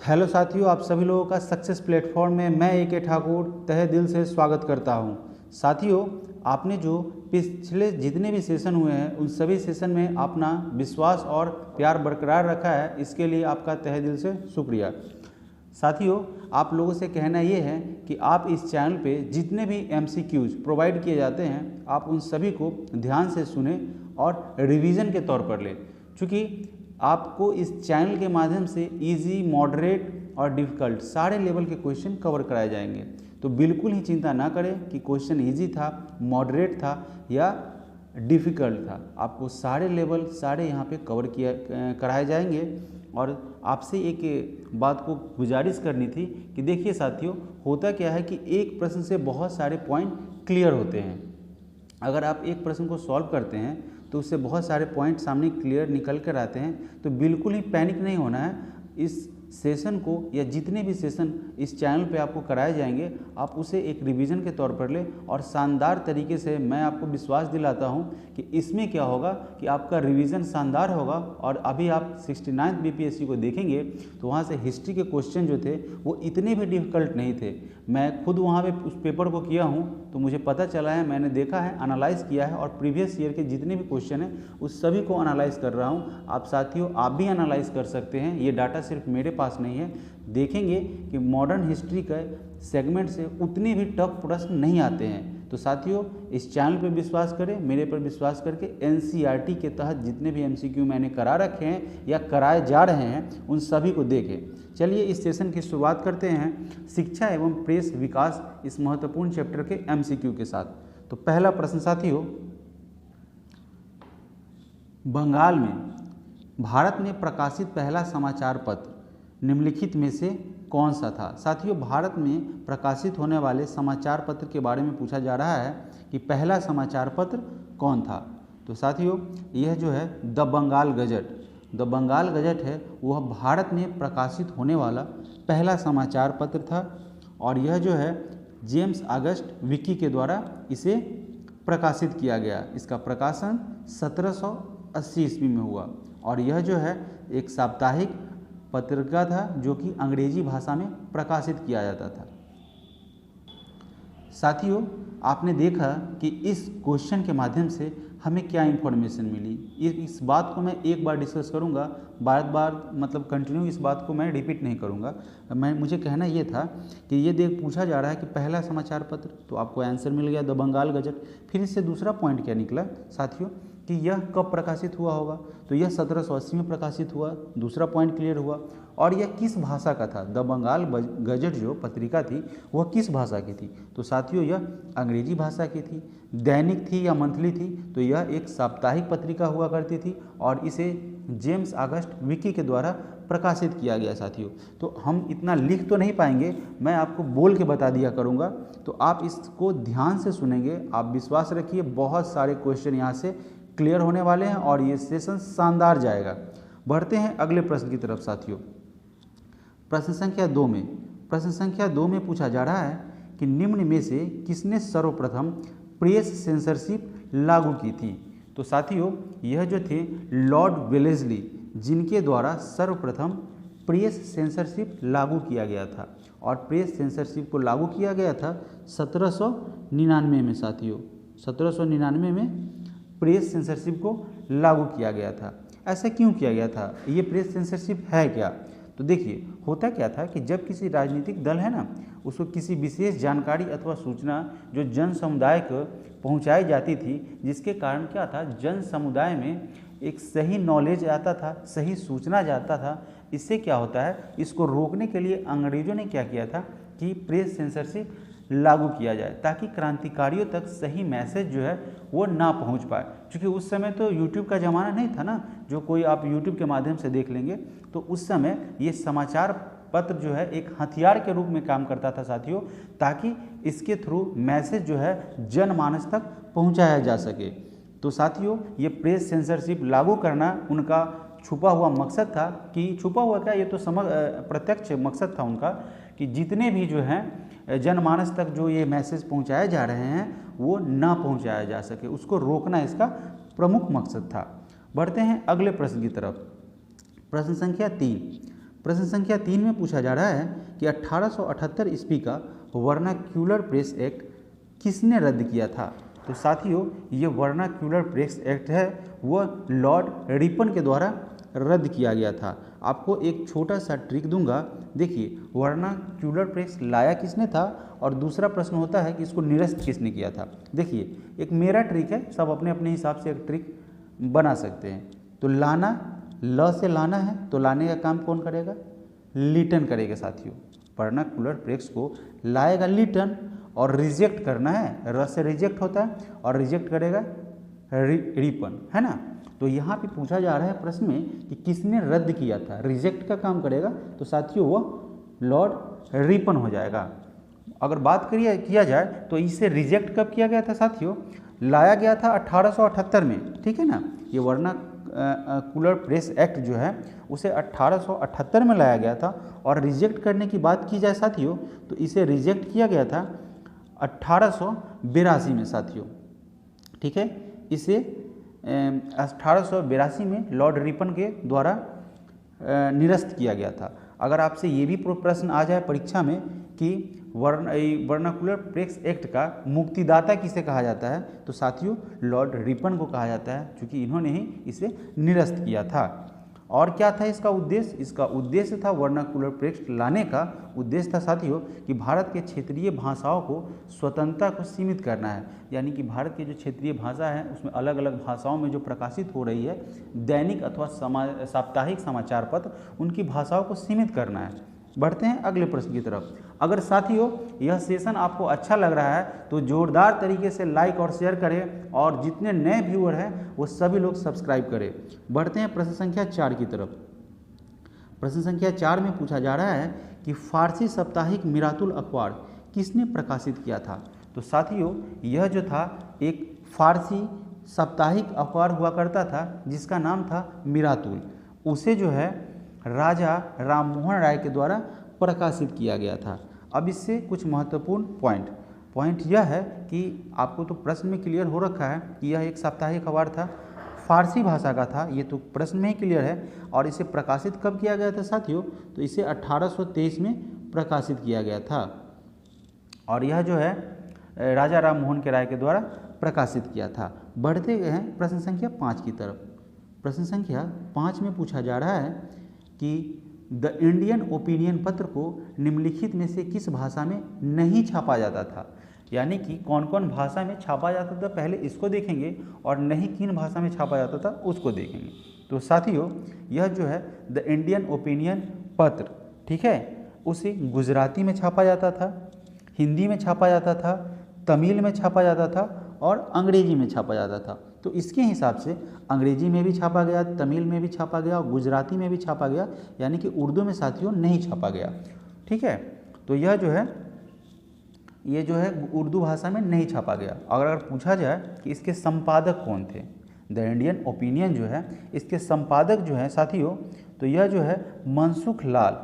Hello साथियों, आप सभी लोगों का सक्सेस प्लेटफॉर्म में मैं ए के ठाकुर तहे दिल से स्वागत करता हूं। साथियों, आपने जो पिछले जितने भी सेशन हुए हैं उन सभी सेशन में अपना विश्वास और प्यार बरकरार रखा है, इसके लिए आपका तहे दिल से शुक्रिया। साथियों, आप लोगों से कहना ये है कि आप इस चैनल पे जितने भी MCQs प्रोवाइड किए जाते हैं आप उन सभी को ध्यान से सुने और रिवीजन के तौर पर लें, क्योंकि आपको इस चैनल के माध्यम से इजी, मॉडरेट और डिफ़िकल्ट सारे लेवल के क्वेश्चन कवर कराए जाएंगे। तो बिल्कुल ही चिंता ना करें कि क्वेश्चन इजी था, मॉडरेट था या डिफ़िकल्ट था, आपको सारे लेवल सारे यहाँ पे कवर कराए जाएंगे। और आपसे एक बात को गुजारिश करनी थी कि देखिए साथियों, होता क्या है कि एक प्रश्न से बहुत सारे पॉइंट क्लियर होते हैं। अगर आप एक प्रश्न को सॉल्व करते हैं तो उससे बहुत सारे पॉइंट सामने क्लियर निकल कर आते हैं। तो बिल्कुल ही पैनिक नहीं होना है। इस सेशन को या जितने भी सेशन इस चैनल पे आपको कराए जाएंगे आप उसे एक रिवीजन के तौर पर लें और शानदार तरीके से मैं आपको विश्वास दिलाता हूं कि इसमें क्या होगा कि आपका रिवीजन शानदार होगा। और अभी आप 69th BPSC को देखेंगे तो वहाँ से हिस्ट्री के क्वेश्चन जो थे वो इतने भी डिफ़िकल्ट नहीं थे। मैं खुद वहाँ पे उस पेपर को किया हूँ तो मुझे पता चला है, मैंने देखा है, एनालाइज़ किया है और प्रीवियस ईयर के जितने भी क्वेश्चन हैं उस सभी को एनालाइज़ कर रहा हूँ। आप साथियों, आप भी एनालाइज़ कर सकते हैं। ये डाटा सिर्फ मेरे पास नहीं है। देखेंगे कि मॉडर्न हिस्ट्री के सेगमेंट से उतने भी टफ प्रश्न नहीं आते हैं। तो साथियों, इस चैनल पर विश्वास करें, मेरे पर विश्वास करके NCERT के तहत जितने भी MCQ मैंने करा रखे हैं या कराए जा रहे हैं उन सभी को देखें। चलिए इस सेशन की शुरुआत करते हैं शिक्षा एवं प्रेस विकास इस महत्वपूर्ण चैप्टर के MCQ के साथ। तो पहला प्रश्न साथियों, बंगाल में भारत में प्रकाशित पहला समाचार पत्र निम्नलिखित में से कौन सा था। साथियों, भारत में प्रकाशित होने वाले समाचार पत्र के बारे में पूछा जा रहा है कि पहला समाचार पत्र कौन था। तो साथियों, यह जो है द बंगाल गजट है, वह भारत में प्रकाशित होने वाला पहला समाचार पत्र था। और यह जो है जेम्स ऑगस्ट विकी के द्वारा इसे प्रकाशित किया गया। इसका प्रकाशन 1780 ईस्वी में हुआ और यह जो है एक साप्ताहिक पत्रिका था जो कि अंग्रेजी भाषा में प्रकाशित किया जाता था। साथियों, आपने देखा कि इस क्वेश्चन के माध्यम से हमें क्या इन्फॉर्मेशन मिली। इस बात को मैं एक बार डिस्कस करूंगा, बार बार मतलब कंटिन्यू इस बात को मैं रिपीट नहीं करूंगा। मुझे कहना ये था कि ये पूछा जा रहा है कि पहला समाचार पत्र, तो आपको आंसर मिल गया द बंगाल गजट। फिर इससे दूसरा पॉइंट क्या निकला साथियों कि यह कब प्रकाशित हुआ होगा, तो यह 1780 में प्रकाशित हुआ। दूसरा पॉइंट क्लियर हुआ। और यह किस भाषा का था, द बंगाल गजट जो पत्रिका थी वह किस भाषा की थी। तो साथियों, यह अंग्रेजी भाषा की थी। दैनिक थी या मंथली थी, तो यह एक साप्ताहिक पत्रिका हुआ करती थी और इसे जेम्स ऑगस्ट विकी के द्वारा प्रकाशित किया गया। साथियों, तो हम इतना लिख तो नहीं पाएंगे, मैं आपको बोल के बता दिया करूँगा, तो आप इसको ध्यान से सुनेंगे। आप विश्वास रखिए, बहुत सारे क्वेश्चन यहाँ से क्लियर होने वाले हैं और ये सेशन शानदार जाएगा। बढ़ते हैं अगले प्रश्न की तरफ साथियों। प्रश्न संख्या 2 में पूछा जा रहा है कि निम्न में से किसने सर्वप्रथम प्रेस सेंसरशिप लागू की थी। तो साथियों, यह जो थे लॉर्ड वेलेस्ली, जिनके द्वारा सर्वप्रथम प्रेस सेंसरशिप लागू किया गया था। और प्रेस सेंसरशिप को लागू किया गया था 1799 में। साथियों, 1799 में प्रेस सेंसरशिप को लागू किया गया था। ऐसा क्यों किया गया था, ये प्रेस सेंसरशिप है क्या। तो देखिए, होता क्या था कि जब किसी राजनीतिक दल है ना, उसको किसी विशेष जानकारी अथवा सूचना जो जन समुदाय को पहुंचाई जाती थी, जिसके कारण क्या था, जन समुदाय में एक सही नॉलेज आता था, सही सूचना जाता था। इससे क्या होता है, इसको रोकने के लिए अंग्रेजों ने क्या किया था कि प्रेस सेंसरशिप लागू किया जाए, ताकि क्रांतिकारियों तक सही मैसेज जो है वो ना पहुंच पाए। क्योंकि उस समय तो यूट्यूब का ज़माना नहीं था ना, जो कोई आप यूट्यूब के माध्यम से देख लेंगे। तो उस समय ये समाचार पत्र जो है एक हथियार के रूप में काम करता था साथियों, ताकि इसके थ्रू मैसेज जो है जनमानस तक पहुंचाया जा सके। तो साथियों, ये प्रेस सेंसरशिप लागू करना उनका छुपा हुआ मकसद था। कि छुपा हुआ क्या, ये तो प्रत्यक्ष मकसद था उनका कि जितने भी जो हैं जनमानस तक जो ये मैसेज पहुंचाए जा रहे हैं वो ना पहुंचाया जा सके, उसको रोकना इसका प्रमुख मकसद था। बढ़ते हैं अगले प्रश्न की तरफ। प्रश्न संख्या 3। प्रश्न संख्या 3 में पूछा जा रहा है कि 1878 ईस्वी का वर्नाक्यूलर प्रेस एक्ट किसने रद्द किया था। तो साथियों ये वर्नाक्यूलर प्रेस एक्ट है वह लॉर्ड रिपन के द्वारा रद्द किया गया था। आपको एक छोटा सा ट्रिक दूंगा, देखिए वर्नाक्यूलर प्रेस लाया किसने था और दूसरा प्रश्न होता है कि इसको निरस्त किसने किया था। देखिए एक मेरा ट्रिक है, सब अपने अपने हिसाब से एक ट्रिक बना सकते हैं। तो लाना, ल से लाना है तो लाने का काम कौन करेगा, लिटन करेगा साथियों। वर्नाक्यूलर प्रेस को लाएगा लिटन और रिजेक्ट करना है, र से रिजेक्ट होता है और रिजेक्ट करेगा रिपन, है ना। तो यहाँ पे पूछा जा रहा है प्रश्न में कि किसने रद्द किया था, रिजेक्ट का काम करेगा तो साथियों वह लॉर्ड रिपन हो जाएगा। अगर बात किया जाए तो इसे रिजेक्ट कब किया गया था साथियों, लाया गया था 1878 में, ठीक है ना। ये वर्नाक्यूलर प्रेस एक्ट जो है उसे 1878 में लाया गया था और रिजेक्ट करने की बात की जाए साथियों तो इसे रिजेक्ट किया गया था 1882 में साथियों, ठीक है। इसे 1882 में लॉर्ड रिपन के द्वारा निरस्त किया गया था। अगर आपसे ये भी प्रश्न आ जाए परीक्षा में कि वर्नाक्यूलर प्रेस एक्ट का मुक्तिदाता किसे कहा जाता है तो साथियों लॉर्ड रिपन को कहा जाता है, क्योंकि इन्होंने ही इसे निरस्त किया था। और क्या था इसका उद्देश्य, इसका उद्देश्य था वर्नाक्यूलर प्रेस लाने का उद्देश्य था साथियों कि भारत के क्षेत्रीय भाषाओं को स्वतंत्रता को सीमित करना है। यानी कि भारत की जो क्षेत्रीय भाषा है उसमें अलग अलग भाषाओं में जो प्रकाशित हो रही है दैनिक अथवा साप्ताहिक समाचार पत्र, उनकी भाषाओं को सीमित करना है। बढ़ते हैं अगले प्रश्न की तरफ। अगर साथियों यह सेशन आपको अच्छा लग रहा है तो जोरदार तरीके से लाइक और शेयर करें और जितने नए व्यूअर हैं वो सभी लोग सब्सक्राइब करें। बढ़ते हैं प्रश्न संख्या 4 की तरफ। प्रश्न संख्या 4 में पूछा जा रहा है कि फारसी साप्ताहिक मिरातुल अखबार किसने प्रकाशित किया था। तो साथियों यह जो था एक फारसी साप्ताहिक अखबार हुआ करता था जिसका नाम था मिरातुल, उसे जो है राजा राममोहन राय के द्वारा प्रकाशित किया गया था। अब इससे कुछ महत्वपूर्ण पॉइंट यह है कि आपको तो प्रश्न में क्लियर हो रखा है कि यह एक साप्ताहिक अखबार था, फारसी भाषा का था, ये तो प्रश्न में ही क्लियर है। और इसे प्रकाशित कब किया गया था साथियों, तो इसे 1823 में प्रकाशित किया गया था और यह जो है राजा राममोहन राय के द्वारा प्रकाशित किया था। बढ़ते गए हैं प्रश्न संख्या 5 की तरफ। प्रश्न संख्या 5 में पूछा जा रहा है कि द इंडियन ओपिनियन पत्र को निम्नलिखित में से किस भाषा में नहीं छापा जाता था। यानी कि कौन कौन भाषा में छापा जाता था पहले इसको देखेंगे और नहीं किन भाषा में छापा जाता था उसको देखेंगे। तो साथियों यह जो है द इंडियन ओपिनियन पत्र, ठीक है, उसे गुजराती में छापा जाता था, हिंदी में छापा जाता था, तमिल में छापा जाता था और अंग्रेजी में छापा जाता था। तो इसके हिसाब से अंग्रेजी में भी छापा गया, तमिल में भी छापा गया और गुजराती में भी छापा गया, यानी कि उर्दू में साथियों नहीं छापा गया, ठीक है। तो यह जो है ये जो है उर्दू भाषा में नहीं छापा गया। अगर पूछा जाए कि इसके संपादक कौन थे, द इंडियन ओपिनियन जो है इसके संपादक जो है साथियों, तो यह जो है मनसुख लाल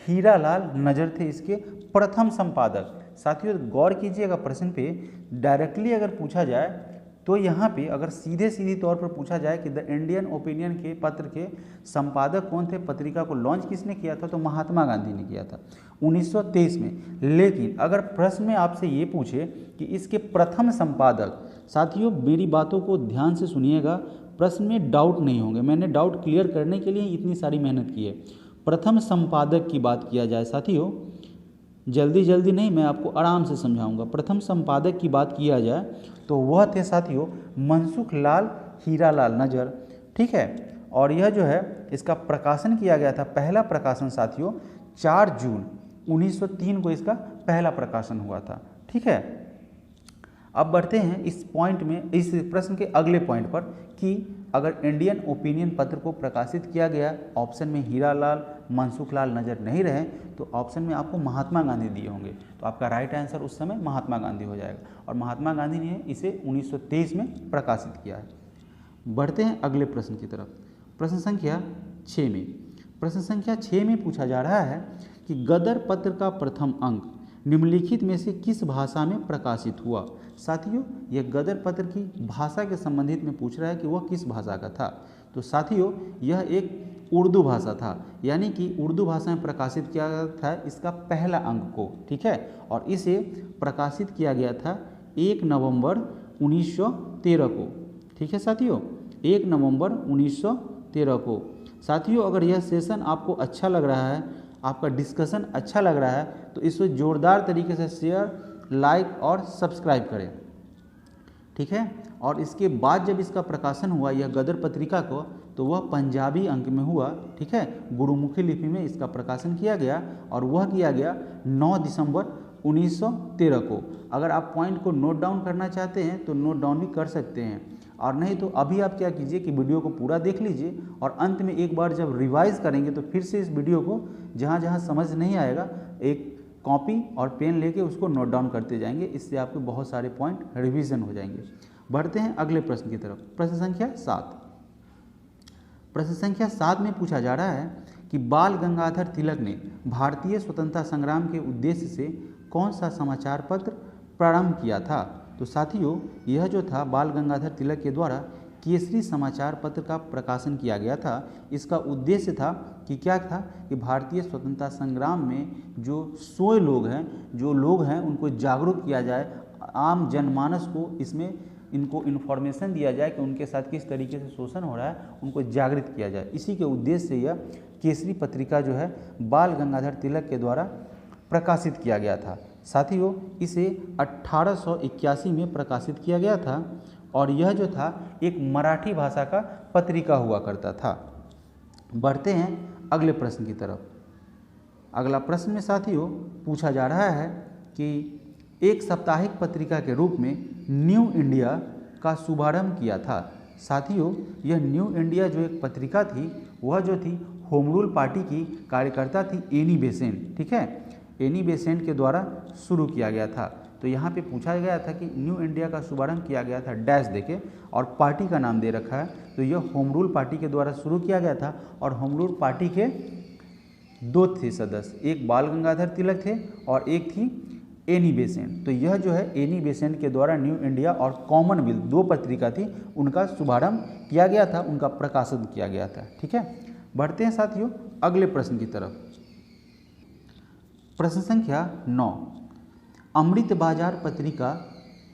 हीरालाल नजर थे इसके प्रथम संपादक। साथियों गौर कीजिएगा प्रश्न पे डायरेक्टली अगर पूछा जाए तो यहाँ पे अगर सीधे तौर पर पूछा जाए कि द इंडियन ओपिनियन के पत्र के संपादक कौन थे, पत्रिका को लॉन्च किसने किया था, तो महात्मा गांधी ने किया था 1923 में। लेकिन अगर प्रश्न में आपसे ये पूछे कि इसके प्रथम संपादक, साथियों मेरी बातों को ध्यान से सुनिएगा, प्रश्न में डाउट नहीं होंगे, मैंने डाउट क्लियर करने के लिए इतनी सारी मेहनत की है। प्रथम संपादक की बात किया जाए साथियों, जल्दी नहीं, मैं आपको आराम से समझाऊंगा। प्रथम संपादक की बात किया जाए तो वह थे साथियों मनसुख लाल हीरालाल नजर, ठीक है। और यह जो है इसका प्रकाशन किया गया था, पहला प्रकाशन साथियों 4 जून 1903 को इसका पहला प्रकाशन हुआ था, ठीक है। अब बढ़ते हैं इस पॉइंट में, इस प्रश्न के अगले पॉइंट पर कि अगर इंडियन ओपिनियन पत्र को प्रकाशित किया गया, ऑप्शन में हीरालाल मनसुख लाल नजर नहीं रहे तो ऑप्शन में आपको महात्मा गांधी दिए होंगे, तो आपका राइट आंसर उस समय महात्मा गांधी हो जाएगा और महात्मा गांधी ने इसे 1923 में प्रकाशित किया है। बढ़ते हैं अगले प्रश्न की तरफ। प्रश्न संख्या 6 में, प्रश्न संख्या 6 में पूछा जा रहा है कि गदर पत्र का प्रथम अंक निम्नलिखित में से किस भाषा में प्रकाशित हुआ। साथियों यह गदर पत्र की भाषा के संबंधित में पूछ रहा है कि वह किस भाषा का था। तो साथियों यह एक उर्दू भाषा था, यानी कि उर्दू भाषा में प्रकाशित किया गया था इसका पहला अंक को, ठीक है। और इसे प्रकाशित किया गया था 1 नवंबर 1913 को, ठीक है साथियों, 1 नवंबर 1913 को। साथियों अगर यह सेशन आपको अच्छा लग रहा है, आपका डिस्कशन अच्छा लग रहा है, तो इसे जोरदार तरीके से शेयर, लाइक और सब्सक्राइब करें, ठीक है। और इसके बाद जब इसका प्रकाशन हुआ यह गदर पत्रिका को, तो वह पंजाबी अंक में हुआ, ठीक है, गुरुमुखी लिपि में इसका प्रकाशन किया गया और वह किया गया 9 दिसंबर 1913 को। अगर आप पॉइंट को नोट डाउन करना चाहते हैं तो नोट डाउन भी कर सकते हैं, और नहीं तो अभी आप क्या कीजिए कि वीडियो को पूरा देख लीजिए और अंत में एक बार जब रिवाइज करेंगे तो फिर से इस वीडियो को जहाँ जहाँ समझ नहीं आएगा एक कॉपी और पेन लेके उसको नोट डाउन करते जाएंगे, इससे आपके बहुत सारे पॉइंट रिवीजन हो जाएंगे। बढ़ते हैं अगले प्रश्न की तरफ। प्रश्न संख्या 7। प्रश्न संख्या 7 में पूछा जा रहा है कि बाल गंगाधर तिलक ने भारतीय स्वतंत्रता संग्राम के उद्देश्य से कौन सा समाचार पत्र प्रारंभ किया था। तो साथियों यह जो था बाल गंगाधर तिलक के द्वारा केसरी समाचार पत्र का प्रकाशन किया गया था। इसका उद्देश्य था कि क्या था कि भारतीय स्वतंत्रता संग्राम में जो सोए लोग हैं उनको जागरूक किया जाए, आम जनमानस को इसमें इनको इन्फॉर्मेशन दिया जाए कि उनके साथ किस तरीके से शोषण हो रहा है, उनको जागृत किया जाए। इसी के उद्देश्य से यह केसरी पत्रिका जो है बाल गंगाधर तिलक के द्वारा प्रकाशित किया गया था। साथियों इसे 1881 में प्रकाशित किया गया था और यह जो था एक मराठी भाषा का पत्रिका हुआ करता था। बढ़ते हैं अगले प्रश्न की तरफ। अगला प्रश्न में साथियों पूछा जा रहा है कि एक साप्ताहिक पत्रिका के रूप में न्यू इंडिया का शुभारंभ किया था। साथियों यह न्यू इंडिया जो एक पत्रिका थी वह जो थी होम रूल पार्टी की कार्यकर्ता थी एनी बेसेंट, ठीक है, एनी बेसेंट के द्वारा शुरू किया गया था। तो यहाँ पे पूछा गया था कि न्यू इंडिया का शुभारंभ किया गया था डैश देके और पार्टी का नाम दे रखा है, तो यह होम रूल पार्टी के द्वारा शुरू किया गया था। और होम रूल पार्टी के 2 थे सदस्य, एक बाल गंगाधर तिलक थे और एक थी एनी बेसेंट। तो यह जो है एनी बेसेंट के द्वारा न्यू इंडिया और कॉमनवेल्थ 2 पत्रिका थी उनका शुभारंभ किया गया था, उनका प्रकाशन किया गया था, ठीक है। बढ़ते हैं साथियों अगले प्रश्न की तरफ। प्रश्न संख्या 9। अमृत बाजार पत्रिका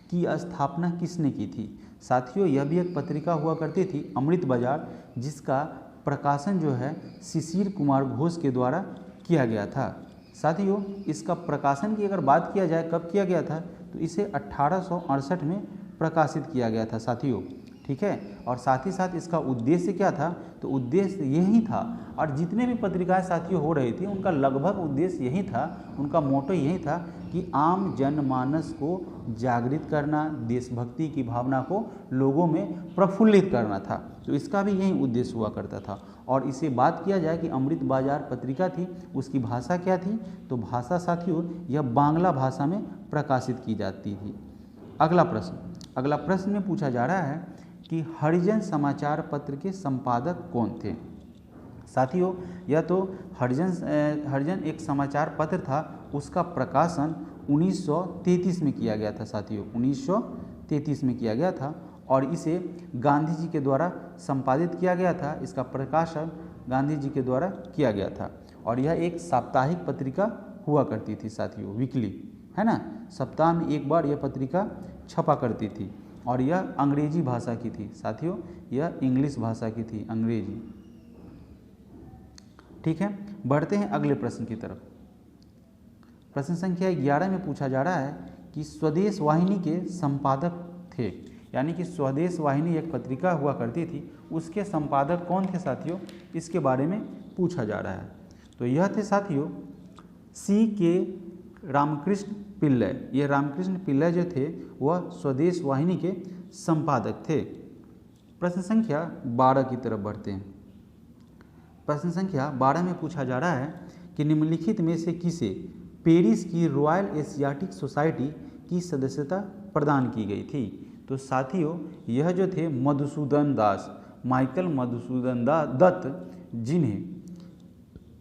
की स्थापना किसने की थी। साथियों यह भी एक पत्रिका हुआ करती थी अमृत बाजार, जिसका प्रकाशन जो है शिशिर कुमार घोष के द्वारा किया गया था। साथियों इसका प्रकाशन की अगर बात किया जाए कब किया गया था, तो इसे 1868 में प्रकाशित किया गया था साथियों, ठीक है। और साथ ही साथ इसका उद्देश्य क्या था, तो उद्देश्य यही था, और जितने भी पत्रिकाएं साथियों हो रही थी उनका लगभग उद्देश्य यही था, उनका मोटो यही था कि आम जनमानस को जागृत करना, देशभक्ति की भावना को लोगों में प्रफुल्लित करना था। तो इसका भी यही उद्देश्य हुआ करता था। और इसे बात किया जाए कि अमृत बाजार पत्रिका थी उसकी भाषा क्या थी, तो भाषा साथियों यह बांग्ला भाषा में प्रकाशित की जाती थी। अगला प्रश्न में पूछा जा रहा है कि हरिजन समाचार पत्र के संपादक कौन थे। साथियों यह तो हरिजन एक समाचार पत्र था, उसका प्रकाशन 1933 में किया गया था साथियों, 1933 में किया गया था और इसे गांधी जी के द्वारा संपादित किया गया था। इसका प्रकाशन गांधी जी के द्वारा किया गया था और यह एक साप्ताहिक पत्रिका हुआ करती थी साथियों, वीकली, है ना, सप्ताह में एक बार यह पत्रिका छपा करती थी और यह अंग्रेजी भाषा की थी साथियों, यह इंग्लिश भाषा की थी, अंग्रेजी, ठीक है। बढ़ते हैं अगले प्रश्न की तरफ। प्रश्न संख्या 11 में पूछा जा रहा है कि स्वदेश वाहिनी के संपादक थे, यानी कि स्वदेश वाहिनी एक पत्रिका हुआ करती थी, उसके संपादक कौन थे साथियों, इसके बारे में पूछा जा रहा है। तो यह थे साथियों C.K. रामकृष्ण पिल्लई। ये रामकृष्ण पिल्लई जो थे वह स्वदेश वाहिनी के संपादक थे। प्रश्न संख्या 12 की तरफ बढ़ते हैं। प्रश्न संख्या 12 में पूछा जा रहा है कि निम्नलिखित में से किसे पेरिस की रॉयल एशियाटिक सोसाइटी की सदस्यता प्रदान की गई थी। तो साथियों यह जो थे मधुसूदन दास, माइकल मधुसूदन दत्त, जिन्हें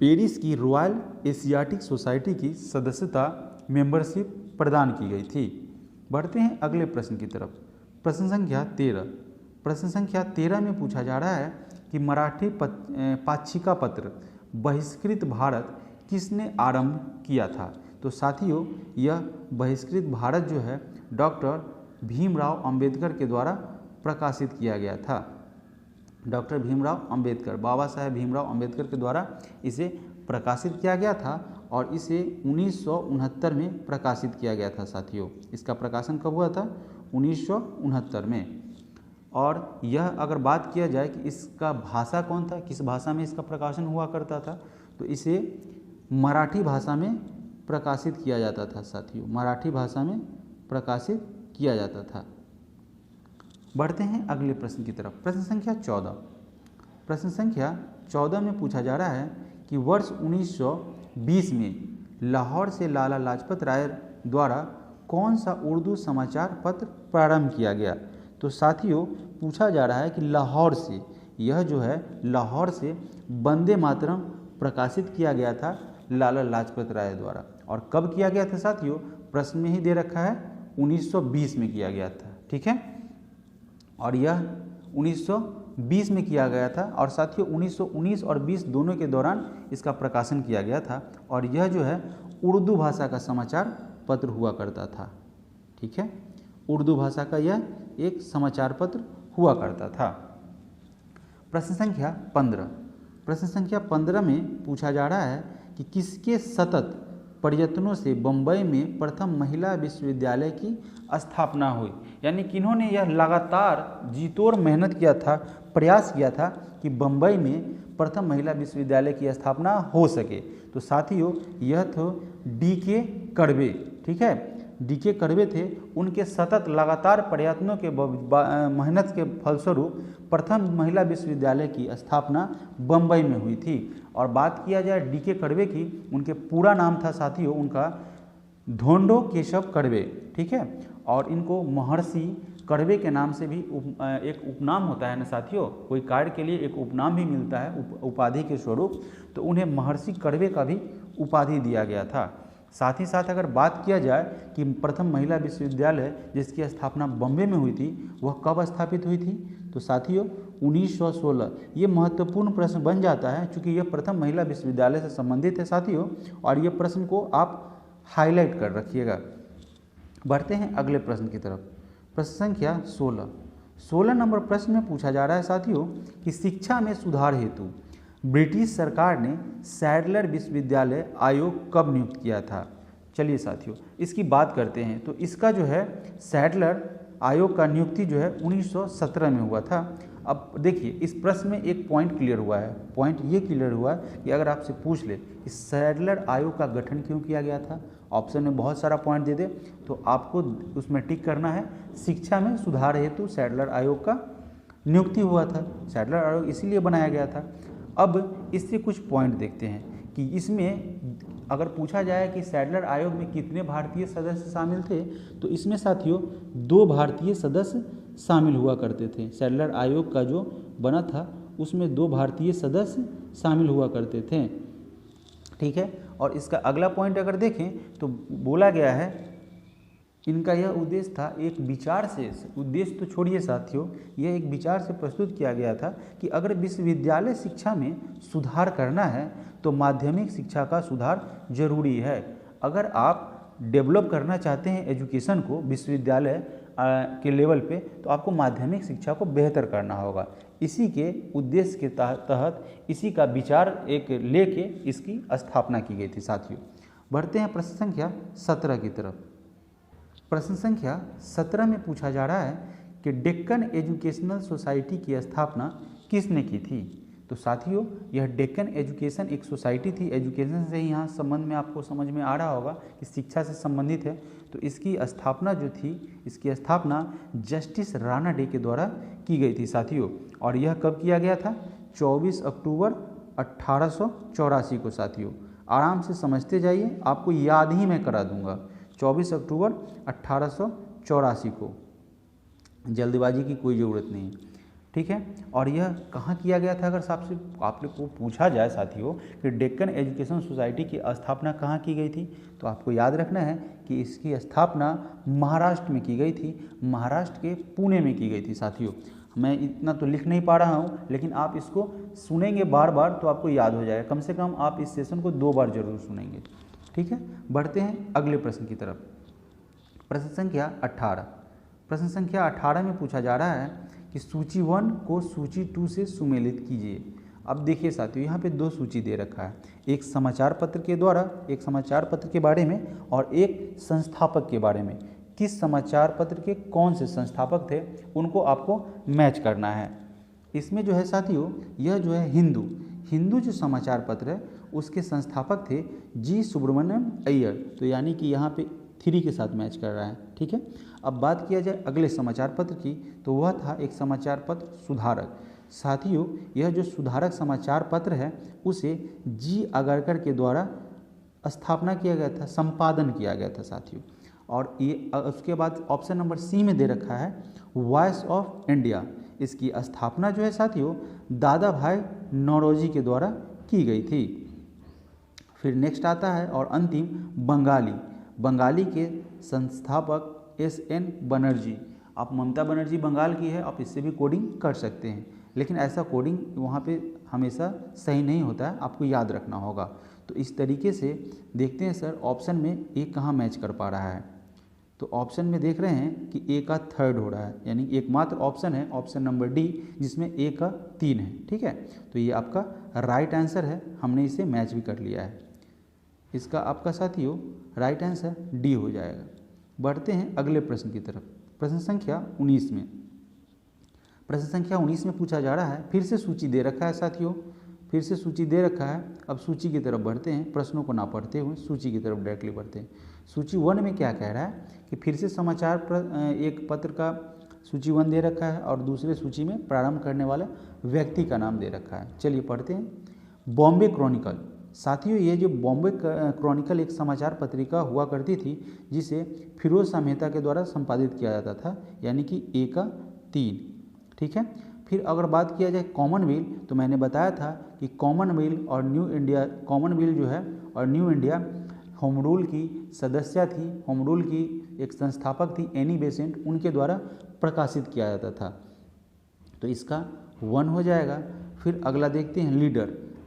पेरिस की रॉयल एशियाटिक सोसाइटी की सदस्यता मेंबरशिप प्रदान की गई थी। बढ़ते हैं अगले प्रश्न की तरफ। प्रश्न संख्या 13। प्रश्न संख्या 13 में पूछा जा रहा है कि मराठी पाक्षिका पत्र बहिष्कृत भारत किसने आरंभ किया था। तो साथियों यह बहिष्कृत भारत जो है डॉक्टर भीमराव अंबेडकर के द्वारा प्रकाशित किया गया था। डॉक्टर भीमराव अंबेडकर, बाबा साहेब भीमराव अंबेडकर के द्वारा इसे प्रकाशित किया गया था और इसे 1969 में प्रकाशित किया गया था साथियों। इसका प्रकाशन कब हुआ था? 1969 में। और यह अगर बात किया जाए कि इसका भाषा कौन था, किस भाषा में इसका प्रकाशन हुआ करता था, तो इसे मराठी भाषा में प्रकाशित किया जाता था साथियों, मराठी भाषा में प्रकाशित किया जाता था। बढ़ते हैं अगले प्रश्न की तरफ। प्रश्न संख्या 14। प्रश्न संख्या 14 में पूछा जा रहा है कि वर्ष 1920 में लाहौर से लाला लाजपत राय द्वारा कौन सा उर्दू समाचार पत्र प्रारंभ किया गया। तो साथियों पूछा जा रहा है कि लाहौर से, यह जो है लाहौर से वंदे मातरम प्रकाशित किया गया था लाला लाजपत राय द्वारा। और कब किया गया था साथियों? प्रश्न में ही दे रखा है 1920 में किया गया था। ठीक है, और यह 1920 में किया गया था और साथियों 1919 और 20 दोनों के दौरान इसका प्रकाशन किया गया था और यह जो है उर्दू भाषा का समाचार पत्र हुआ करता था। ठीक है, उर्दू भाषा का यह एक समाचार पत्र हुआ करता था। प्रश्न संख्या 15। प्रश्न संख्या 15 में पूछा जा रहा है कि किसके सतत प्रयत्नों से बम्बई में प्रथम महिला विश्वविद्यालय की स्थापना हुई। यानी किन्होंने यह लगातार जीतोड़ मेहनत किया था, प्रयास किया था कि बम्बई में प्रथम महिला विश्वविद्यालय की स्थापना हो सके। तो साथियों यह तो D.K. कर्वे। ठीक है, D.K. कर्वे थे। उनके सतत लगातार प्रयत्नों के मेहनत के फलस्वरूप प्रथम महिला विश्वविद्यालय की स्थापना बम्बई में हुई थी। और बात किया जाए D.K. कर्वे की, उनके पूरा नाम था साथियों उनका धोंडो केशव कर्वे। ठीक है, और इनको महर्षि कर्वे के नाम से भी एक उपनाम होता है ना साथियों, कोई कार्य के लिए एक उपनाम भी मिलता है उपाधि के स्वरूप, तो उन्हें महर्षि कर्वे का भी उपाधि दिया गया था। साथ ही साथ अगर बात किया जाए कि प्रथम महिला विश्वविद्यालय जिसकी स्थापना बॉम्बे में हुई थी वह कब स्थापित हुई थी, तो साथियों 1916। ये महत्वपूर्ण प्रश्न बन जाता है क्योंकि यह प्रथम महिला विश्वविद्यालय से संबंधित है साथियों, और ये प्रश्न को आप हाईलाइट कर रखिएगा। बढ़ते हैं अगले प्रश्न की तरफ। प्रश्न संख्या 16। 16 नंबर प्रश्न में पूछा जा रहा है साथियों कि शिक्षा में सुधार हेतु ब्रिटिश सरकार ने सैडलर विश्वविद्यालय आयोग कब नियुक्त किया था। चलिए साथियों इसकी बात करते हैं। तो इसका जो है सैडलर आयोग का नियुक्ति जो है 1917 में हुआ था। अब देखिए इस प्रश्न में एक पॉइंट क्लियर हुआ है। पॉइंट ये क्लियर हुआ है कि अगर आपसे पूछ ले कि सैडलर आयोग का गठन क्यों किया गया था, ऑप्शन में बहुत सारा पॉइंट दे दे तो आपको उसमें टिक करना है शिक्षा में सुधार हेतु सैडलर आयोग का नियुक्ति हुआ था। सैडलर आयोग इसीलिए बनाया गया था। अब इससे कुछ पॉइंट देखते हैं कि इसमें अगर पूछा जाए कि सैडलर आयोग में कितने भारतीय सदस्य शामिल थे, तो इसमें साथियों 2 भारतीय सदस्य शामिल हुआ करते थे। सैडलर आयोग का जो बना था उसमें 2 भारतीय सदस्य शामिल हुआ करते थे। ठीक है, और इसका अगला पॉइंट अगर देखें तो बोला गया है इनका यह उद्देश्य था एक विचार से, उद्देश्य तो छोड़िए साथियों, यह एक विचार से प्रस्तुत किया गया था कि अगर विश्वविद्यालय शिक्षा में सुधार करना है तो माध्यमिक शिक्षा का सुधार जरूरी है। अगर आप डेवलप करना चाहते हैं एजुकेशन को विश्वविद्यालय के लेवल पे, तो आपको माध्यमिक शिक्षा को बेहतर करना होगा। इसी के उद्देश्य के तहत इसी का विचार एक लेके इसकी स्थापना की गई थी साथियों। बढ़ते हैं प्रश्न संख्या 17 की तरफ। प्रश्न संख्या 17 में पूछा जा रहा है कि डेक्कन एजुकेशनल सोसाइटी की स्थापना किसने की थी। तो साथियों यह डेक्कन एजुकेशन एक सोसाइटी थी। एजुकेशन से ही यहाँ संबंध में आपको समझ में आ रहा होगा कि शिक्षा से संबंधित है। तो इसकी स्थापना जो थी, इसकी स्थापना जस्टिस राणा डे के द्वारा की गई थी साथियों। और यह कब किया गया था? 24 अक्टूबर 1884 को साथियों। आराम से समझते जाइए, आपको याद ही मैं करा दूंगा। 24 अक्टूबर 1884 को, जल्दबाजी की कोई ज़रूरत नहीं। ठीक है, और यह कहाँ किया गया था? अगर आप लोग को पूछा जाए साथियों कि डेक्कन एजुकेशन सोसाइटी की स्थापना कहाँ की गई थी, तो आपको याद रखना है कि इसकी स्थापना महाराष्ट्र में की गई थी। महाराष्ट्र के पुणे में की गई थी साथियों। मैं इतना तो लिख नहीं पा रहा हूँ, लेकिन आप इसको सुनेंगे बार बार तो आपको याद हो जाएगा। कम से कम आप इस सेशन को 2 बार जरूर सुनेंगे। ठीक है, बढ़ते हैं अगले प्रश्न की तरफ। प्रश्न संख्या 18। प्रश्न संख्या 18 में पूछा जा रहा है कि सूची 1 को सूची 2 से सुमेलित कीजिए। अब देखिए साथियों, यहाँ पे 2 सूची दे रखा है, एक समाचार पत्र के द्वारा, एक समाचार पत्र के बारे में और एक संस्थापक के बारे में। किस समाचार पत्र के कौन से संस्थापक थे उनको आपको मैच करना है। इसमें जो है साथियों, यह जो है हिंदू जो समाचार पत्र है उसके संस्थापक थे जी सुब्रमण्यम अय्यर। तो यानी कि यहाँ पे 3 के साथ मैच कर रहा है। ठीक है, अब बात किया जाए अगले समाचार पत्र की, तो वह था एक समाचार पत्र सुधारक। साथियों, यह जो सुधारक समाचार पत्र है उसे जी आगरकर के द्वारा स्थापना किया गया था, संपादन किया गया था साथियों। और ये उसके बाद ऑप्शन नंबर सी में दे रखा है वॉइस ऑफ इंडिया। इसकी स्थापना जो है साथियों दादा भाई नौरोजी के द्वारा की गई थी। फिर नेक्स्ट आता है और अंतिम बंगाली के संस्थापक एस.एन. बनर्जी। आप ममता बनर्जी बंगाल की है, आप इससे भी कोडिंग कर सकते हैं, लेकिन ऐसा कोडिंग वहाँ पे हमेशा सही नहीं होता है, आपको याद रखना होगा। तो इस तरीके से देखते हैं सर ऑप्शन में ए कहाँ मैच कर पा रहा है। तो ऑप्शन में देख रहे हैं कि ए का 3rd हो रहा है, यानी एकमात्र ऑप्शन है ऑप्शन नंबर डी जिसमें ए का 3 है। ठीक है, तो ये आपका राइट आंसर है, हमने इसे मैच भी कर लिया है। इसका आपका साथियों राइट आंसर डी हो जाएगा। बढ़ते हैं अगले प्रश्न की तरफ। प्रश्न संख्या 19 में, प्रश्न संख्या 19 में पूछा जा रहा है, फिर से सूची दे रखा है साथियों, फिर से सूची दे रखा है। अब सूची की तरफ बढ़ते हैं, प्रश्नों को ना पढ़ते हुए सूची की तरफ डायरेक्टली बढ़ते हैं। सूची 1 में क्या कह रहा है कि फिर से समाचार एक पत्र का सूची 1 दे रखा है और दूसरे सूची में प्रारंभ करने वाला व्यक्ति का नाम दे रखा है। चलिए पढ़ते हैं। बॉम्बे क्रॉनिकल। साथियों, ये जो बॉम्बे क्रॉनिकल एक समाचार पत्रिका हुआ करती थी जिसे फिरोज शाह मेहता के द्वारा संपादित किया जाता था, यानी कि ए का 3। ठीक है, फिर अगर बात किया जाए कॉमनवेल्थ, तो मैंने बताया था कि कॉमनवेल्थ और न्यू इंडिया, कॉमनवेल्थ जो है और न्यू इंडिया होम रूल की सदस्य थी, होम रूल की एक संस्थापक थी एनी बेसेंट, उनके द्वारा प्रकाशित किया जाता था। तो इसका 1 हो जाएगा। फिर अगला देखते हैं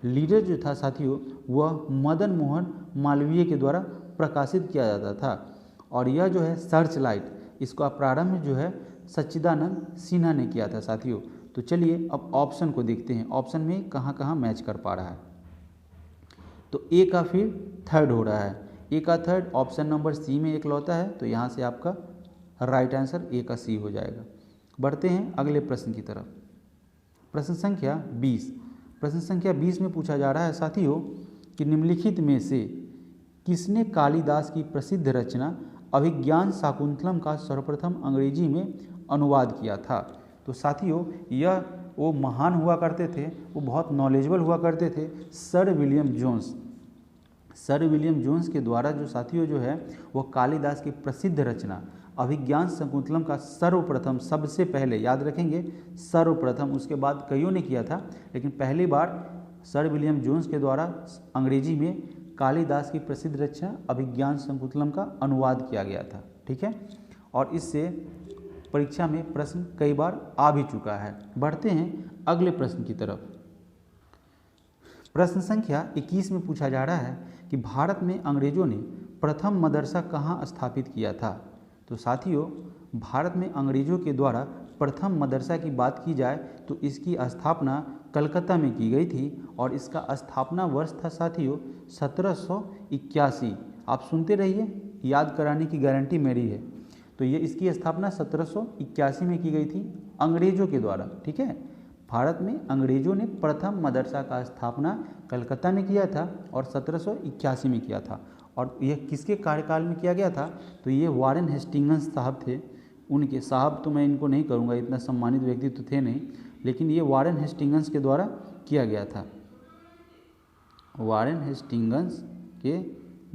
लीडर जो था साथियों वह मदन मोहन मालवीय के द्वारा प्रकाशित किया जाता था। और यह जो है सर्च लाइट, इसका प्रारंभ जो है सच्चिदानंद सिन्हा ने किया था साथियों। तो चलिए अब ऑप्शन को देखते हैं, ऑप्शन में कहाँ कहाँ मैच कर पा रहा है। तो ए का फिर 3rd हो रहा है, ए का 3rd ऑप्शन नंबर सी में एकलौता है, तो यहाँ से आपका राइट आंसर ए का सी हो जाएगा। बढ़ते हैं अगले प्रश्न की तरफ। प्रश्न संख्या 20। प्रश्न संख्या 20 में पूछा जा रहा है साथियों कि निम्नलिखित में से किसने कालिदास की प्रसिद्ध रचना अभिज्ञान शाकुंतलम का सर्वप्रथम अंग्रेजी में अनुवाद किया था। तो साथियों यह वो महान हुआ करते थे, वो बहुत नॉलेजेबल हुआ करते थे, सर विलियम जोन्स के द्वारा जो साथियों जो है वो कालिदास की प्रसिद्ध रचना अभिज्ञान शाकुंतलम का सर्वप्रथम, सबसे पहले याद रखेंगे सर्वप्रथम, उसके बाद कईयों ने किया था लेकिन पहली बार सर विलियम जोन्स के द्वारा अंग्रेजी में कालिदास की प्रसिद्ध रचना अभिज्ञान शाकुंतलम का अनुवाद किया गया था। ठीक है, और इससे परीक्षा में प्रश्न कई बार आ भी चुका है। बढ़ते हैं अगले प्रश्न की तरफ। प्रश्न संख्या 21 में पूछा जा रहा है कि भारत में अंग्रेजों ने प्रथम मदरसा कहाँ स्थापित किया था। तो साथियों भारत में अंग्रेजों के द्वारा प्रथम मदरसा की बात की जाए तो इसकी स्थापना कलकत्ता में की गई थी और इसका स्थापना वर्ष था साथियों 1781। आप सुनते रहिए, याद कराने की गारंटी मेरी है। तो ये इसकी स्थापना 1781 में की गई थी अंग्रेजों के द्वारा। ठीक है, भारत में अंग्रेजों ने प्रथम मदरसा का स्थापना कलकत्ता में किया था और 1781 में किया था। और यह किसके कार्यकाल में किया गया था, तो ये वारेन हेस्टिंग्स साहब थे, उनके साहब तो मैं इनको नहीं करूँगा, इतना सम्मानित व्यक्ति तो थे नहीं, लेकिन ये वारेन हेस्टिंग्स के द्वारा किया गया था, वारेन हेस्टिंग्स के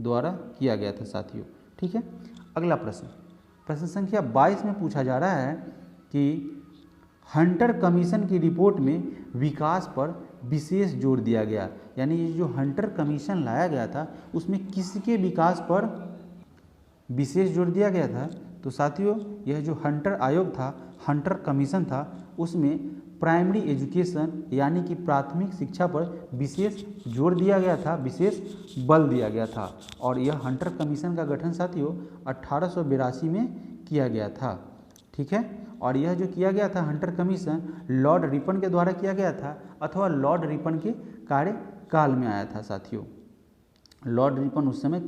द्वारा किया गया था साथियों। ठीक है, अगला प्रश्न, प्रश्न संख्या 22 में पूछा जा रहा है कि हंटर कमीशन की रिपोर्ट में विकास पर विशेष जोर दिया गया, यानी ये जो हंटर कमीशन लाया गया था उसमें किसके विकास पर विशेष जोर दिया गया था, तो साथियों यह जो हंटर आयोग था, हंटर कमीशन था, उसमें प्राइमरी एजुकेशन यानी कि प्राथमिक शिक्षा पर विशेष जोर दिया गया था, विशेष बल दिया गया था। और यह हंटर कमीशन का गठन साथियों 1882 में किया गया था। ठीक है, और यह जो किया गया था हंटर कमीशन लॉर्ड रिपन के द्वारा किया गया था अथवा लॉर्ड रिपन के कार्यकाल में आया था साथियों। लॉर्ड रिपन उस समय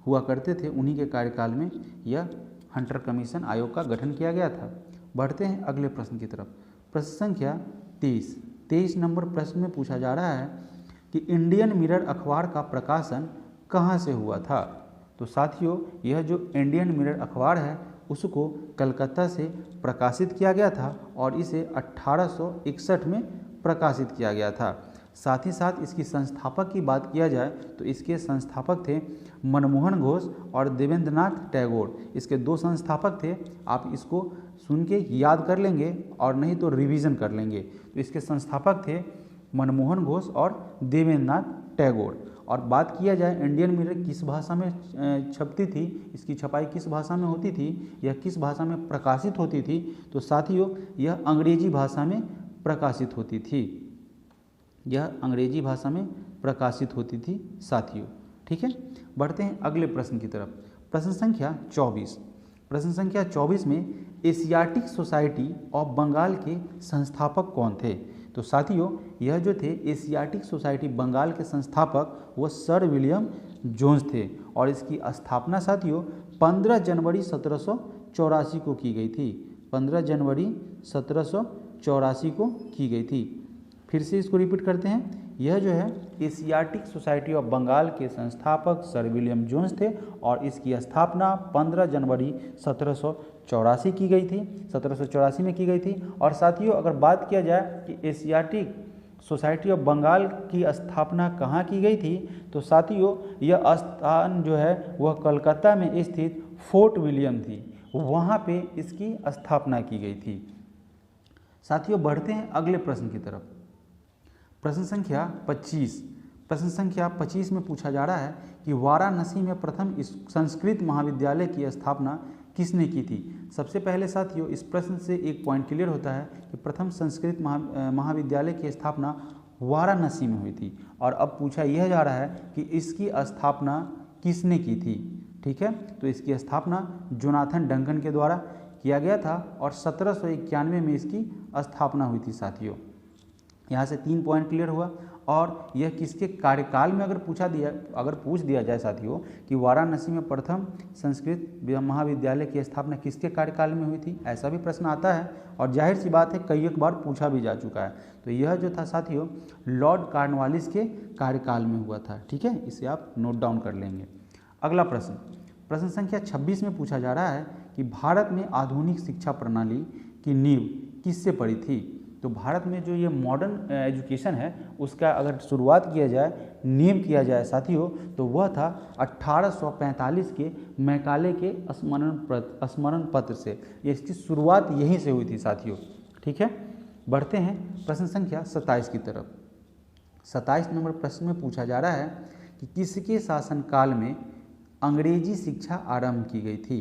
हुआ करते थे, उन्हीं के कार्यकाल में यह हंटर कमीशन आयोग का गठन किया गया था। बढ़ते हैं अगले प्रश्न की तरफ। प्रश्न संख्या 23 नंबर प्रश्न में पूछा जा रहा है कि इंडियन मिरर अखबार का प्रकाशन कहाँ से हुआ था। तो साथियों यह जो इंडियन मिरर अखबार है उसको कलकत्ता से प्रकाशित किया गया था और इसे 1861 में प्रकाशित किया गया था। साथ ही साथ इसकी संस्थापक की बात किया जाए तो इसके संस्थापक थे मनमोहन घोष और देवेंद्रनाथ टैगोर। इसके दो संस्थापक थे, आप इसको सुन के याद कर लेंगे और नहीं तो रिवीजन कर लेंगे। तो इसके संस्थापक थे मनमोहन घोष और देवेंद्रनाथ टैगोर। और बात किया जाए इंडियन मिरर किस भाषा में छपती थी, इसकी छपाई किस भाषा में होती थी, यह किस भाषा में प्रकाशित होती थी, तो साथियों यह अंग्रेजी भाषा में प्रकाशित होती थी। यह अंग्रेजी भाषा में प्रकाशित होती थी साथियों। ठीक है, बढ़ते हैं अगले प्रश्न की तरफ। प्रश्न संख्या 24। प्रश्न संख्या 24 में एशियाटिक सोसाइटी ऑफ बंगाल के संस्थापक कौन थे। तो साथियों यह जो थे एशियाटिक सोसाइटी बंगाल के संस्थापक वो सर विलियम जोन्स थे और इसकी स्थापना साथियों 15 जनवरी 1784 को की गई थी। 15 जनवरी 1784 को की गई थी। फिर से इसको रिपीट करते हैं। यह जो है एशियाटिक सोसाइटी ऑफ बंगाल के संस्थापक सर विलियम जोन्स थे और इसकी स्थापना 15 जनवरी 1784 की गई थी, 1784 में की गई थी। और साथियों अगर बात किया जाए कि एशियाटिक सोसाइटी ऑफ बंगाल की स्थापना कहाँ की गई थी, तो साथियों यह स्थान जो है वह कलकत्ता में स्थित फोर्ट विलियम थी, वहाँ पे इसकी स्थापना की गई थी। साथियों बढ़ते हैं अगले प्रश्न की तरफ। प्रश्न संख्या 25। प्रश्न संख्या 25 में पूछा जा रहा है कि वाराणसी में प्रथम संस्कृत महाविद्यालय की स्थापना किसने की थी। सबसे पहले साथियों इस प्रश्न से एक पॉइंट क्लियर होता है कि प्रथम संस्कृत महाविद्यालय की स्थापना वाराणसी में हुई थी। और अब पूछा यह जा रहा है कि इसकी स्थापना किसने की थी। ठीक है, तो इसकी स्थापना जोनाथन डंकन के द्वारा किया गया था और 1791 में इसकी स्थापना हुई थी साथियों। यहाँ से 3 पॉइंट क्लियर हुआ। और यह किसके कार्यकाल में अगर पूछ दिया जाए साथियों कि वाराणसी में प्रथम संस्कृत महाविद्यालय की स्थापना किसके कार्यकाल में हुई थी, ऐसा भी प्रश्न आता है और जाहिर सी बात है कई एक बार पूछा भी जा चुका है। तो यह जो था साथियों लॉर्ड कॉर्नवालिस के कार्यकाल में हुआ था। ठीक है, इसे आप नोट डाउन कर लेंगे। अगला प्रश्न, प्रश्न संख्या 26 में पूछा जा रहा है कि भारत में आधुनिक शिक्षा प्रणाली की नींव किससे पड़ी थी। तो भारत में जो ये मॉडर्न एजुकेशन है उसका अगर शुरुआत किया जाए, नींव किया जाए साथियों, तो वह था 1845 के मैकाले के स्मरण पत्र से। ये इसकी शुरुआत यहीं से हुई थी साथियों। ठीक है, बढ़ते हैं प्रश्न संख्या 27 की तरफ। 27 नंबर प्रश्न में पूछा जा रहा है कि किसके शासनकाल में अंग्रेजी शिक्षा आरंभ की गई थी।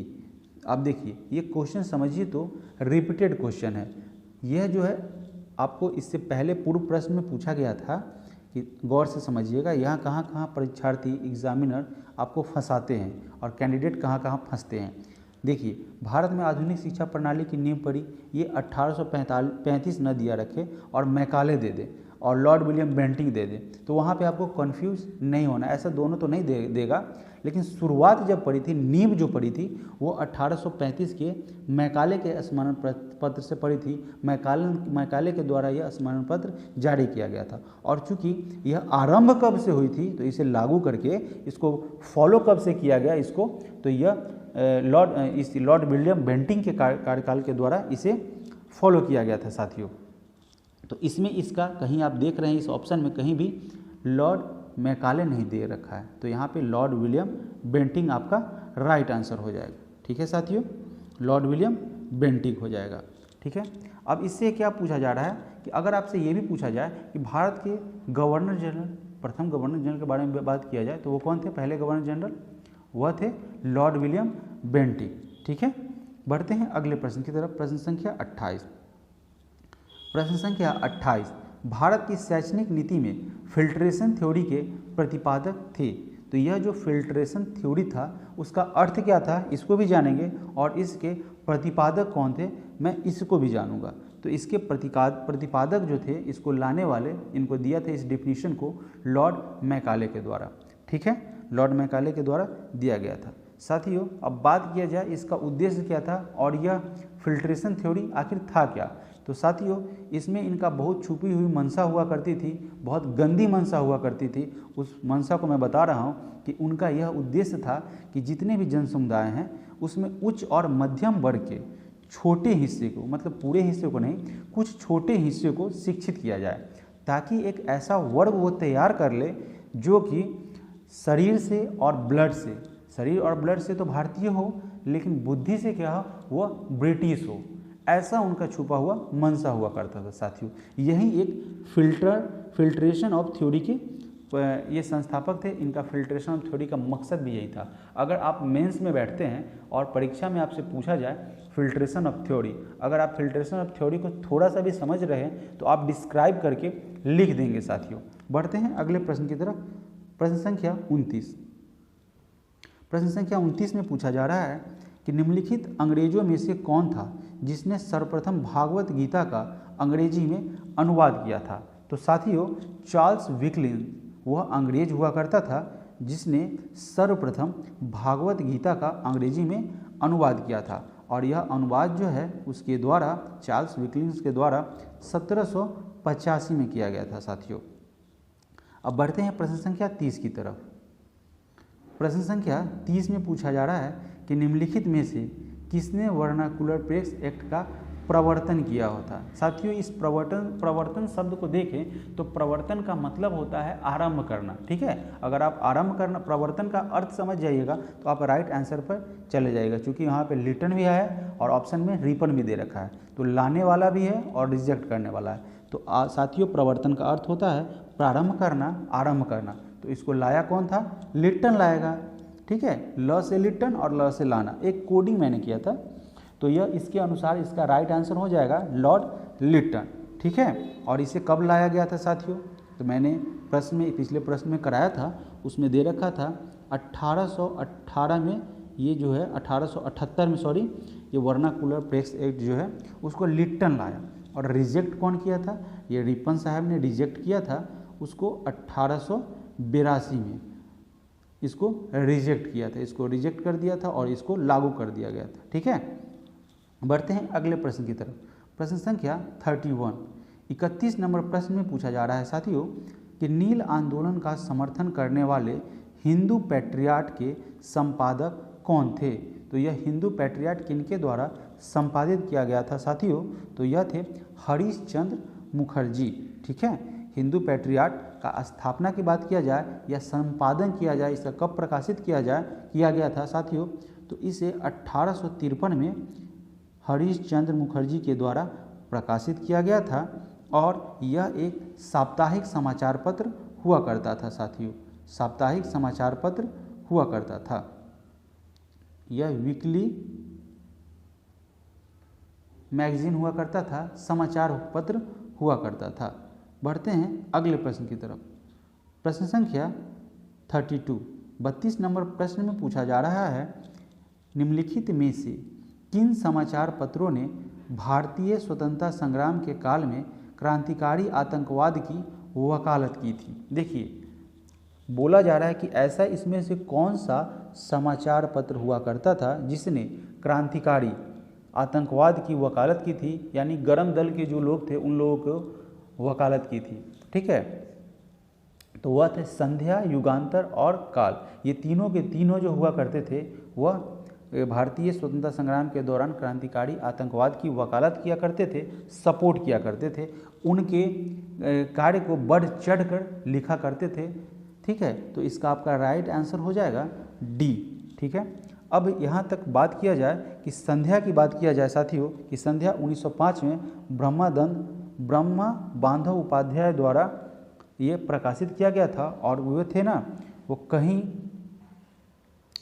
अब देखिए ये क्वेश्चन समझिए तो रिपीटेड क्वेश्चन है। यह जो है आपको इससे पहले पूर्व प्रश्न में पूछा गया था कि गौर से समझिएगा यहाँ कहाँ कहाँ परीक्षार्थी एग्जामिनर आपको फंसाते हैं और कैंडिडेट कहाँ कहाँ फंसते हैं। देखिए भारत में आधुनिक शिक्षा प्रणाली की नींव पड़ी, ये 1835 न दिया रखे और मैकाले दे दे और लॉर्ड विलियम बेंटिंग दे दे, तो वहाँ पे आपको कंफ्यूज नहीं होना। ऐसा दोनों तो नहीं देगा, लेकिन शुरुआत जब पड़ी थी, नींव जो पड़ी थी वो 1835 के मैकाले के स्मरण पत्र से पड़ी थी। मैकाले के द्वारा यह स्मरण पत्र जारी किया गया था। और चूंकि यह आरंभ कब से हुई थी तो इसे लागू करके इसको फॉलो कब से किया गया इसको, तो यह लॉर्ड विलियम बेंटिंग के कार्यकाल के द्वारा इसे फॉलो किया गया था साथियों। तो इसमें इसका कहीं आप देख रहे हैं इस ऑप्शन में कहीं भी लॉर्ड मैकाले नहीं दे रखा है, तो यहाँ पे लॉर्ड विलियम बेंटिंग आपका राइट आंसर हो जाएगा। ठीक है साथियों, लॉर्ड विलियम बेंटिंग हो जाएगा। ठीक है, अब इससे क्या पूछा जा रहा है कि अगर आपसे ये भी पूछा जाए कि भारत के गवर्नर जनरल, प्रथम गवर्नर जनरल के बारे में बात किया जाए तो वो कौन थे, पहले गवर्नर जनरल वह थे लॉर्ड विलियम बेंटिंग। ठीक है, बढ़ते हैं अगले प्रश्न की तरफ। प्रश्न संख्या 28। प्रश्न संख्या 28, भारत की शैक्षणिक नीति में फिल्ट्रेशन थ्योरी के प्रतिपादक थे। तो यह जो फिल्ट्रेशन थ्योरी था उसका अर्थ क्या था, इसको भी जानेंगे, और इसके प्रतिपादक कौन थे मैं इसको भी जानूंगा। तो इसके प्रतिपादक जो थे, इसको लाने वाले, इनको दिया था इस डेफिनेशन को लॉर्ड मैकाले के द्वारा। ठीक है, लॉर्ड मैकाले के द्वारा दिया गया था। साथियों, अब बात किया जाए इसका उद्देश्य क्या था और यह फिल्ट्रेशन थ्योरी आखिर था क्या। तो साथियों, इसमें इनका बहुत छुपी हुई मंशा हुआ करती थी, बहुत गंदी मंशा हुआ करती थी। उस मंशा को मैं बता रहा हूँ कि उनका यह उद्देश्य था कि जितने भी जन समुदाय हैं उसमें उच्च और मध्यम वर्ग के छोटे हिस्से को, मतलब पूरे हिस्से को नहीं, कुछ छोटे हिस्से को शिक्षित किया जाए, ताकि एक ऐसा वर्ग वो तैयार कर ले जो कि शरीर से और ब्लड से, शरीर और ब्लड से तो भारतीय हो, लेकिन बुद्धि से क्या हो, वह ब्रिटिश हो। ऐसा उनका छुपा हुआ मंशा हुआ करता था साथियों। यही एक फिल्ट्रेशन ऑफ थ्योरी के ये संस्थापक थे। इनका फिल्ट्रेशन ऑफ थ्योरी का मकसद भी यही था। अगर आप मेंस में बैठते हैं और परीक्षा में आपसे पूछा जाए फिल्ट्रेशन ऑफ थ्योरी, अगर आप फिल्ट्रेशन ऑफ थ्योरी को थोड़ा सा भी समझ रहे हैं तो आप डिस्क्राइब करके लिख देंगे साथियों। बढ़ते हैं अगले प्रश्न की तरफ। प्रश्न संख्या 29। प्रश्न संख्या 29 में पूछा जा रहा है कि निम्नलिखित अंग्रेजों में से कौन था जिसने सर्वप्रथम भागवत गीता का अंग्रेजी में अनुवाद किया था। तो साथियों, चार्ल्स विकलिन वह अंग्रेज हुआ करता था जिसने सर्वप्रथम भागवत गीता का अंग्रेजी में अनुवाद किया था, और यह अनुवाद जो है उसके द्वारा, चार्ल्स विकलिन के द्वारा 1785 में किया गया था साथियों। अब बढ़ते हैं प्रश्न संख्या 30 की तरफ। प्रश्न संख्या 30 में पूछा जा रहा है कि निम्नलिखित में से किसने वर्नाकुलर प्रेस एक्ट का प्रवर्तन किया होता। साथियों, इस प्रवर्तन शब्द को देखें तो प्रवर्तन का मतलब होता है आरंभ करना। ठीक है, अगर आप आरंभ करना, प्रवर्तन का अर्थ समझ जाइएगा तो आप राइट आंसर पर चले जाएगा, क्योंकि यहाँ पे लिटन भी है और ऑप्शन में रिपन भी दे रखा है, तो लाने वाला भी है और रिजेक्ट करने वाला है। तो साथियों, प्रवर्तन का अर्थ होता है प्रारंभ करना, आरंभ करना। तो इसको लाया कौन था, लिटन लाएगा। ठीक है, ल से लिटन और ल से लाना, एक कोडिंग मैंने किया था, तो यह इसके अनुसार इसका राइट आंसर हो जाएगा लॉर्ड लिटन। ठीक है, और इसे कब लाया गया था साथियों, तो मैंने प्रश्न में, पिछले प्रश्न में कराया था, उसमें दे रखा था 1818 में, ये जो है 1878 में, सॉरी, ये वर्नाकुलर प्रेस एक्ट जो है उसको लिटन लाया। और रिजेक्ट कौन किया था, ये रिपन साहब ने रिजेक्ट किया था उसको 1882 में, इसको रिजेक्ट किया था, इसको रिजेक्ट कर दिया था और इसको लागू कर दिया गया था। ठीक है, बढ़ते हैं अगले प्रश्न की तरफ। प्रश्न संख्या 31, 31 नंबर प्रश्न में पूछा जा रहा है साथियों कि नील आंदोलन का समर्थन करने वाले हिंदू पैट्रियाट के संपादक कौन थे। तो यह हिंदू पैट्रियाट किनके द्वारा संपादित किया गया था साथियों, तो यह थे हरीश चंद्र मुखर्जी। ठीक है, हिंदू पैट्रियाट का स्थापना की बात किया जाए या संपादन किया जाए, इसका कब प्रकाशित किया गया था साथियों, तो इसे 1853 में हरीश चंद्र मुखर्जी के द्वारा प्रकाशित किया गया था, और यह एक साप्ताहिक समाचार पत्र हुआ करता था साथियों, साप्ताहिक समाचार पत्र हुआ करता था, यह वीकली मैगजीन हुआ करता था, समाचार पत्र हुआ करता था। बढ़ते हैं अगले प्रश्न की तरफ। प्रश्न संख्या 32, 32 नंबर प्रश्न में पूछा जा रहा है निम्नलिखित में से किन समाचार पत्रों ने भारतीय स्वतंत्रता संग्राम के काल में क्रांतिकारी आतंकवाद की वकालत की थी। देखिए, बोला जा रहा है कि ऐसा इसमें से कौन सा समाचार पत्र हुआ करता था जिसने क्रांतिकारी आतंकवाद की वकालत की थी, यानी गरम दल के जो लोग थे उन लोगों को वकालत की थी। ठीक है, तो वह थे संध्या, युगांतर और काल। ये तीनों के तीनों जो हुआ करते थे वह भारतीय स्वतंत्रता संग्राम के दौरान क्रांतिकारी आतंकवाद की वकालत किया करते थे, सपोर्ट किया करते थे, उनके कार्य को बढ़ चढ़ कर लिखा करते थे। ठीक है, तो इसका आपका राइट आंसर हो जाएगा डी। ठीक है, अब यहाँ तक बात किया जाए कि संध्या की बात किया जाए साथियों, कि संध्या 1905 में ब्रह्मा बांधव उपाध्याय द्वारा ये प्रकाशित किया गया था, और वो थे ना, वो कहीं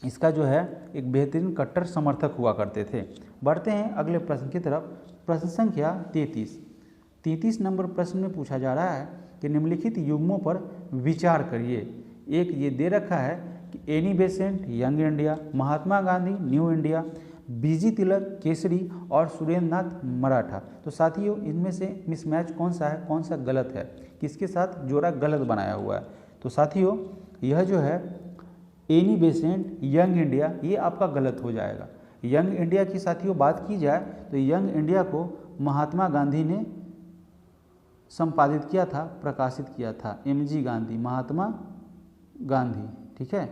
इसका जो है एक बेहतरीन कट्टर समर्थक हुआ करते थे। बढ़ते हैं अगले प्रश्न की तरफ। प्रश्न संख्या 33 नंबर प्रश्न में पूछा जा रहा है कि निम्नलिखित युग्मों पर विचार करिए। एक ये दे रखा है कि Annie Besant young India, Mahatma Gandhi new India, बीजी तिलक केसरी और सुरेंद्र नाथ मराठा। तो साथियों इनमें से मिसमैच कौन सा है, कौन सा गलत है, किसके साथ जोड़ा गलत बनाया हुआ है। तो साथियों यह जो है एनी बेसेंट यंग इंडिया ये आपका गलत हो जाएगा। यंग इंडिया की साथियों बात की जाए तो यंग इंडिया को महात्मा गांधी ने संपादित किया था, प्रकाशित किया था। एमजी गांधी, महात्मा गांधी, ठीक है,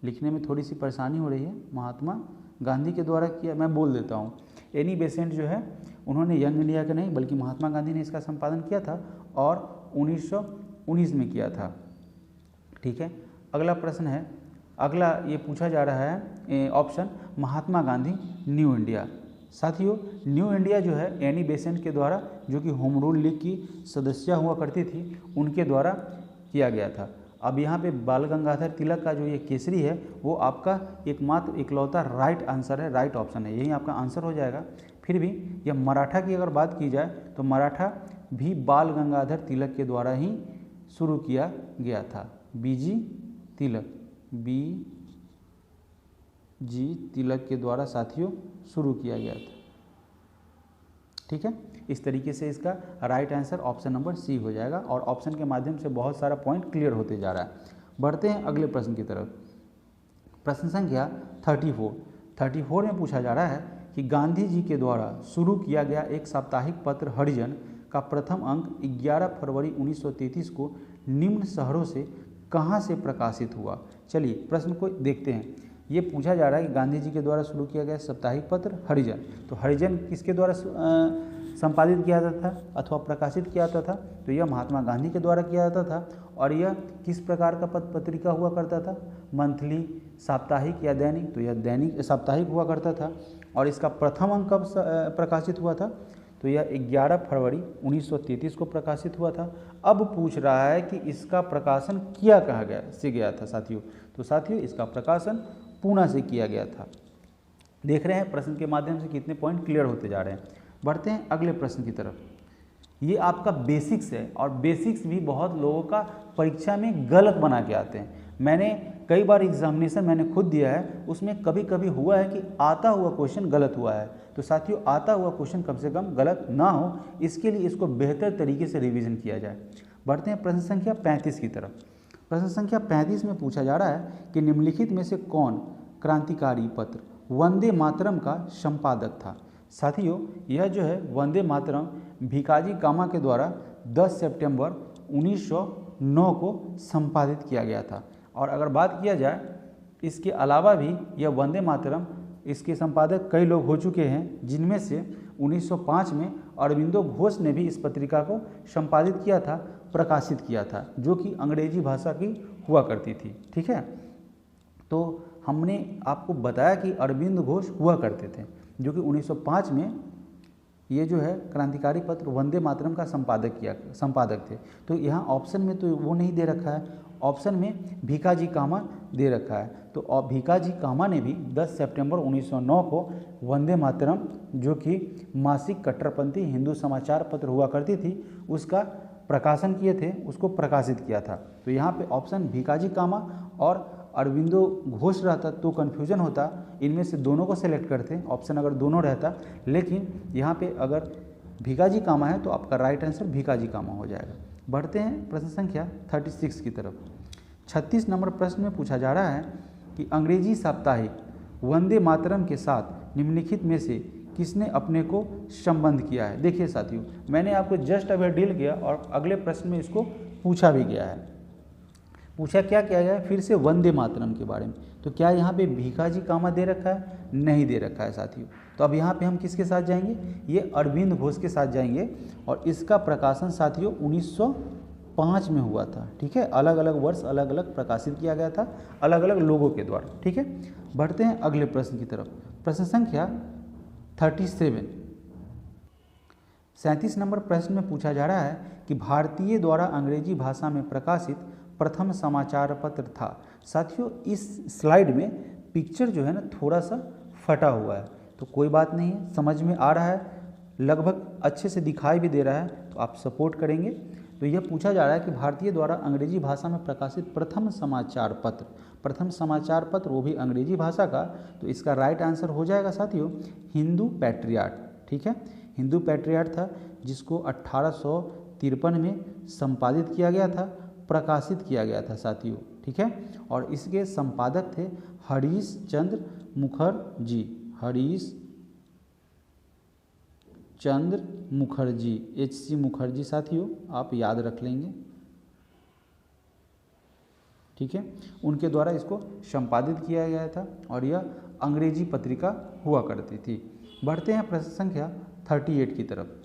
लिखने में थोड़ी सी परेशानी हो रही है, महात्मा गांधी के द्वारा किया, मैं बोल देता हूँ। एनी बेसेंट जो है उन्होंने यंग इंडिया के नहीं बल्कि महात्मा गांधी ने इसका संपादन किया था और 1919 में किया था, ठीक है। अगला प्रश्न है, अगला ये पूछा जा रहा है option Mahatma Gandhi new India. साथियों न्यू इंडिया जो है एनी बेसेंट के द्वारा, जो कि होम रूल लीग की सदस्य हुआ करती थी, उनके द्वारा किया गया था। अब यहाँ पे बाल गंगाधर तिलक का जो ये केसरी है वो आपका एकमात्र इकलौता राइट आंसर है, राइट ऑप्शन है, यही आपका आंसर हो जाएगा। फिर भी यह मराठा की अगर बात की जाए तो मराठा भी बाल गंगाधर तिलक के द्वारा ही शुरू किया गया था। बीजी तिलक के द्वारा साथियों शुरू किया गया था, ठीक है। इस तरीके से इसका right answer option number C हो जाएगा और ऑप्शन के माध्यम से बहुत सारा पॉइंट क्लियर होते जा रहा है। बढ़ते हैं अगले प्रश्न की तरफ। प्रश्न संख्या 34 में पूछा जा रहा है कि गांधी जी के द्वारा शुरू किया गया एक साप्ताहिक पत्र हरिजन का प्रथम अंक 11 फरवरी 1933 को निम्न शहरों से कहाँ से प्रकाशित हुआ। चलिए प्रश्न को देखते हैं। ये पूछा जा रहा है कि गांधी जी के द्वारा शुरू किया गया साप्ताहिक पत्र हरिजन, तो हरिजन किसके द्वारा संपादित किया जाता था अथवा प्रकाशित किया जाता था, तो यह महात्मा गांधी के द्वारा किया जाता था। और यह किस प्रकार का पत्रिका हुआ करता था, मंथली, साप्ताहिक या दैनिक, तो यह दैनिक साप्ताहिक हुआ करता था। और इसका प्रथम अंक कब प्रकाशित हुआ था, तो यह 11 फरवरी 1933 को प्रकाशित हुआ था। अब पूछ रहा है कि इसका प्रकाशन किया कहाँ गया था साथियों, तो साथियों इसका प्रकाशन पूना से किया गया था। देख रहे हैं प्रश्न के माध्यम से कितने पॉइंट क्लियर होते जा रहे हैं। बढ़ते हैं अगले प्रश्न की तरफ। ये आपका बेसिक्स है और बेसिक्स भी बहुत लोगों का परीक्षा में गलत बना के आते हैं। मैंने कई बार एग्जामिनेशन मैंने खुद दिया है, उसमें कभी कभी हुआ है कि आता हुआ क्वेश्चन गलत हुआ है। तो साथियों आता हुआ क्वेश्चन कम से कम गलत ना हो, इसके लिए इसको बेहतर तरीके से रिवीजन किया जाए। बढ़ते हैं प्रश्न संख्या 35 की तरफ। प्रश्न संख्या 35 में पूछा जा रहा है कि निम्नलिखित में से कौन क्रांतिकारी पत्र वंदे मातरम का संपादक था। साथियों यह जो है वंदे मातरम भिकाजी कामा के द्वारा 10 सितंबर 1909 को संपादित किया गया था। और अगर बात किया जाए इसके अलावा भी यह वंदे मातरम इसके संपादक कई लोग हो चुके हैं, जिनमें से 1905 में अरविंदो घोष ने भी इस पत्रिका को संपादित किया था, प्रकाशित किया था, जो कि अंग्रेजी भाषा की हुआ करती थी, ठीक है। तो हमने आपको बताया कि अरविंद घोष हुआ करते थे, जो कि 1905 में ये जो है क्रांतिकारी पत्र वंदे मातरम का संपादक थे। तो यहाँ ऑप्शन में तो वो नहीं दे रखा है, ऑप्शन में भिकाजी कामा दे रखा है। तो भिकाजी कामा ने भी 10 सितंबर 1909 को वंदे मातरम, जो कि मासिक कट्टरपंथी हिंदू समाचार पत्र हुआ करती थी, उसका प्रकाशन किए थे, उसको प्रकाशित किया था। तो यहाँ पे ऑप्शन भिकाजी कामा और अरविंदो घोष रहता तो कन्फ्यूजन होता, इनमें से दोनों को सेलेक्ट करते ऑप्शन अगर दोनों रहता, लेकिन यहाँ पे अगर भिकाजी कामा है तो आपका राइट आंसर भिकाजी कामा हो जाएगा। बढ़ते हैं प्रश्न संख्या 36 की तरफ। 36 नंबर प्रश्न में पूछा जा रहा है कि अंग्रेजी साप्ताहिक वंदे मातरम के साथ निम्नलिखित में से किसने अपने को संबंध किया है। देखिए साथियों मैंने आपको जस्ट अभी डील किया और अगले प्रश्न में इसको पूछा भी गया है। पूछा क्या किया गया है, फिर से वंदे मातरम के बारे में। तो क्या यहाँ पे भिकाजी कामा दे रखा है, नहीं दे रखा है साथियों। तो अब यहाँ पे हम किसके साथ जाएंगे, ये अरविंद घोष के साथ जाएंगे। और इसका प्रकाशन साथियों 1905 में हुआ था, ठीक है। अलग अलग वर्ष अलग अलग प्रकाशित किया गया था, अलग अलग लोगों के द्वारा, ठीक है। बढ़ते हैं अगले प्रश्न की तरफ। प्रश्न संख्या 37 नंबर प्रश्न में पूछा जा रहा है कि भारतीय द्वारा अंग्रेजी भाषा में प्रकाशित प्रथम समाचार पत्र था। साथियों इस स्लाइड में पिक्चर जो है ना थोड़ा सा फटा हुआ है, तो कोई बात नहीं है, समझ में आ रहा है, लगभग अच्छे से दिखाई भी दे रहा है, तो आप सपोर्ट करेंगे। तो यह पूछा जा रहा है कि भारतीय द्वारा अंग्रेजी भाषा में प्रकाशित प्रथम समाचार पत्र वो भी अंग्रेजी भाषा का, तो इसका राइट आंसर हो जाएगा साथियों हिंदू पैट्रियाट। ठीक है, हिंदू पैट्रियाट था जिसको 1853 में संपादित किया गया था, प्रकाशित किया गया था साथियों। ठीक है, और इसके संपादक थे हरीश चंद्र मुखर्जी, हरीश चंद्र मुखर्जी, HC मुखर्जी साथियों, आप याद रख लेंगे। ठीक है, उनके द्वारा इसको संपादित किया गया था और यह अंग्रेजी पत्रिका हुआ करती थी। बढ़ते हैं प्रश्न संख्या 38 की तरफ।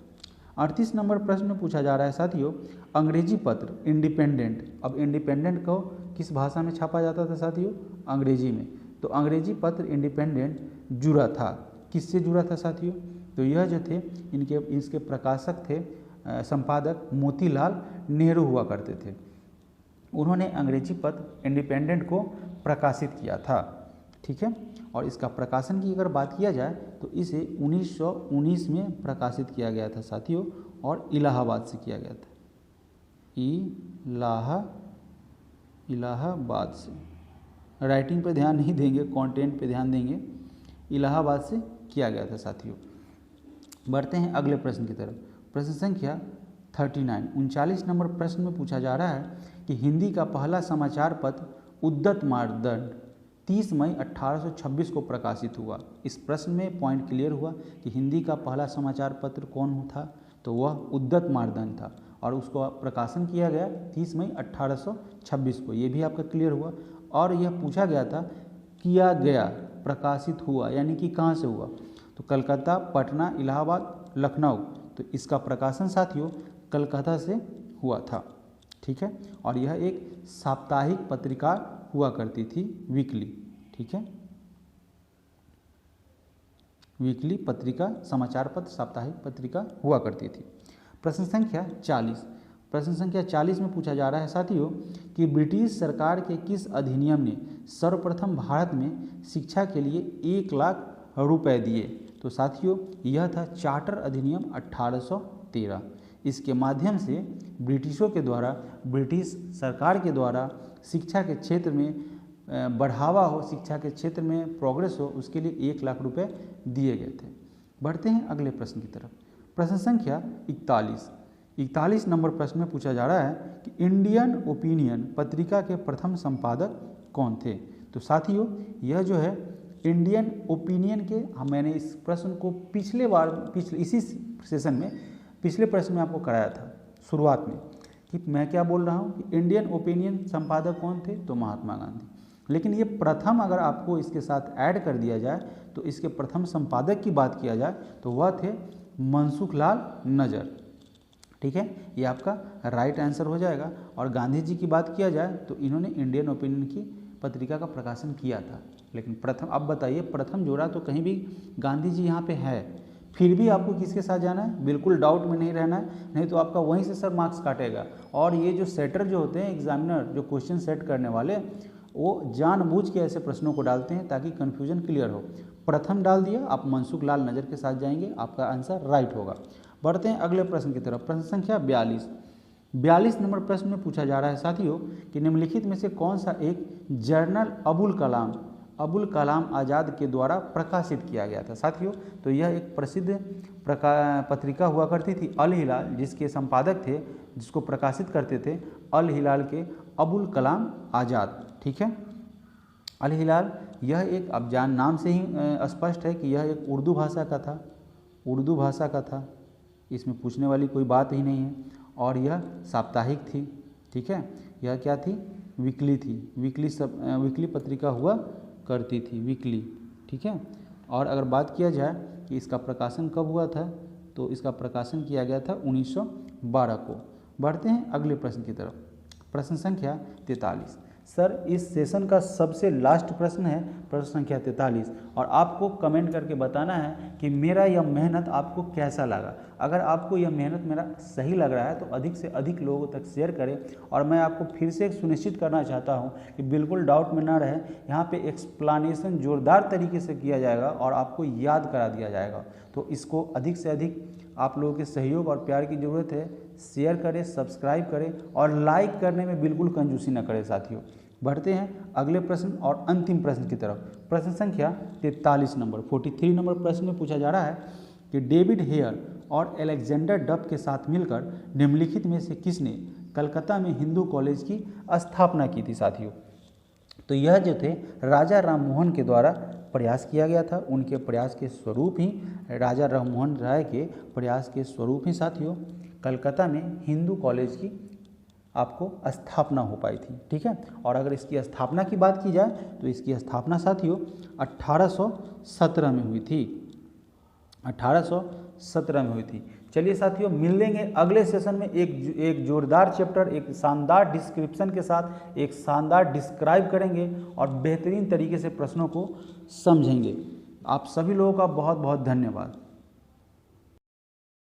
38 नंबर प्रश्न में पूछा जा रहा है साथियों, अंग्रेजी पत्र इंडिपेंडेंट। अब इंडिपेंडेंट को किस भाषा में छापा जाता था साथियों? अंग्रेजी में। तो अंग्रेजी पत्र इंडिपेंडेंट जुड़ा था, किससे जुड़ा था साथियों? तो यह जो थे इसके प्रकाशक थे संपादक मोतीलाल नेहरू हुआ करते थे। उन्होंने अंग्रेजी पत्र इंडिपेंडेंट को प्रकाशित किया था। ठीक है, और इसका प्रकाशन की अगर बात किया जाए तो इसे 1919 में प्रकाशित किया गया था साथियों, और इलाहाबाद से किया गया था, इलाहाबाद से। राइटिंग पे ध्यान नहीं देंगे, कंटेंट पे ध्यान देंगे। इलाहाबाद से किया गया था साथियों। बढ़ते हैं अगले प्रश्न की तरफ। प्रश्न संख्या 39 39 नंबर प्रश्न में पूछा जा रहा है कि हिंदी का पहला समाचार पत्र उद्यत मानदंड 30 मई 1826 को प्रकाशित हुआ। इस प्रश्न में पॉइंट क्लियर हुआ कि हिंदी का पहला समाचार पत्र कौन था, तो वह उद्यत मानदंड था और उसको प्रकाशन किया गया 30 मई 1826 को। ये भी आपका क्लियर हुआ। और यह पूछा गया था किया गया, प्रकाशित हुआ यानी कि कहाँ से हुआ, तो कलकत्ता, पटना, इलाहाबाद, लखनऊ। तो इसका प्रकाशन साथियों कलकत्ता से हुआ था। ठीक है, और यह एक साप्ताहिक पत्रिका हुआ करती थी, वीकली। ठीक है, वीकली पत्रिका, समाचार पत्र, साप्ताहिक पत्रिका हुआ करती थी। प्रश्न संख्या 40 प्रश्न संख्या 40 में पूछा जा रहा है साथियों कि ब्रिटिश सरकार के किस अधिनियम ने सर्वप्रथम भारत में शिक्षा के लिए 1 लाख रुपए दिए? तो साथियों यह था चार्टर अधिनियम 1813। इसके माध्यम से ब्रिटिशों के द्वारा, ब्रिटिश सरकार के द्वारा शिक्षा के क्षेत्र में बढ़ावा हो, शिक्षा के क्षेत्र में प्रोग्रेस हो, उसके लिए 1 लाख रुपए दिए गए थे। बढ़ते हैं अगले प्रश्न की तरफ। प्रश्न संख्या 41 नंबर प्रश्न में पूछा जा रहा है कि इंडियन ओपिनियन पत्रिका के प्रथम संपादक कौन थे? तो साथियों यह जो है इंडियन ओपिनियन के, मैंने इस प्रश्न को इसी सेशन में पिछले प्रश्न में आपको कराया था शुरुआत में कि मैं क्या बोल रहा हूँ कि इंडियन ओपिनियन संपादक कौन थे, तो महात्मा गांधी। लेकिन ये प्रथम अगर आपको इसके साथ ऐड कर दिया जाए तो इसके प्रथम संपादक की बात किया जाए तो वह थे मनसुख लाल नजर। ठीक है, ये आपका राइट आंसर हो जाएगा। और गांधी जी की बात किया जाए तो इन्होंने इंडियन ओपिनियन की पत्रिका का प्रकाशन किया था। लेकिन प्रथम, अब बताइए प्रथम जोड़ा तो कहीं भी गांधी जी यहाँ पे है, फिर भी आपको किसके साथ जाना है? बिल्कुल डाउट में नहीं रहना है, नहीं तो आपका वहीं से सर मार्क्स काटेगा। और ये जो सेटर जो होते हैं, एग्जामिनर जो क्वेश्चन सेट करने वाले, वो जानबूझ के ऐसे प्रश्नों को डालते हैं ताकि कन्फ्यूजन क्लियर हो। प्रथम डाल दिया, आप मनसुख लाल नजर के साथ जाएंगे, आपका आंसर राइट होगा। बढ़ते हैं अगले प्रश्न की तरफ। प्रश्न संख्या 42 नंबर प्रश्न में पूछा जा रहा है साथियों कि निम्नलिखित में से कौन सा एक जर्नल अबुल कलाम आज़ाद के द्वारा प्रकाशित किया गया था? साथियों तो यह एक प्रसिद्ध पत्रिका हुआ करती थी अल हिलाल, जिसके संपादक थे, जिसको प्रकाशित करते थे अल हिलाल के अबुल कलाम आज़ाद। ठीक है, अल हिलाल यह एक, अब नाम से ही स्पष्ट है कि यह एक उर्दू भाषा का था, इसमें पूछने वाली कोई बात ही नहीं है। और यह साप्ताहिक थी। ठीक है, यह क्या थी? वीकली थी, वीकली पत्रिका हुआ करती थी, वीकली। ठीक है, और अगर बात किया जाए कि इसका प्रकाशन कब हुआ था, तो इसका प्रकाशन किया गया था 1912 को। बढ़ते हैं अगले प्रश्न की तरफ। प्रश्न संख्या 43 सर इस सेशन का सबसे लास्ट प्रश्न है प्रश्न संख्या 43 और आपको कमेंट करके बताना है कि मेरा यह मेहनत आपको कैसा लगा। अगर आपको यह मेहनत मेरा सही लग रहा है तो अधिक से अधिक लोगों तक शेयर करें। और मैं आपको फिर से सुनिश्चित करना चाहता हूं कि बिल्कुल डाउट में ना रहे, यहाँ पे एक्सप्लानेशन जोरदार तरीके से किया जाएगा और आपको याद करा दिया जाएगा। तो इसको अधिक से अधिक आप लोगों के सहयोग और प्यार की ज़रूरत है। शेयर करें, सब्सक्राइब करें और लाइक करने में बिल्कुल कंजूसी न करें साथियों। बढ़ते हैं अगले प्रश्न और अंतिम प्रश्न की तरफ। प्रश्न संख्या 43 नंबर 43 नंबर प्रश्न में पूछा जा रहा है कि डेविड हेयर और अलेक्जेंडर डफ के साथ मिलकर निम्नलिखित में से किसने कलकत्ता में हिंदू कॉलेज की स्थापना की थी साथियों। तो यह जो थे राजा राममोहन के द्वारा प्रयास किया गया था। उनके प्रयास के स्वरूप ही, राजा राममोहन राय के प्रयास के स्वरूप ही साथियों कलकत्ता में हिंदू कॉलेज की आपको स्थापना हो पाई थी। ठीक है, और अगर इसकी स्थापना की बात की जाए तो इसकी स्थापना साथियों 1817 में हुई थी। 1817 में हुई थी। चलिए साथियों, मिल लेंगे अगले सेशन में एक जोरदार चैप्टर, एक शानदार डिस्क्रिप्शन के साथ, एक शानदार डिस्क्राइब करेंगे और बेहतरीन तरीके से प्रश्नों को समझेंगे। आप सभी लोगों का बहुत बहुत धन्यवाद।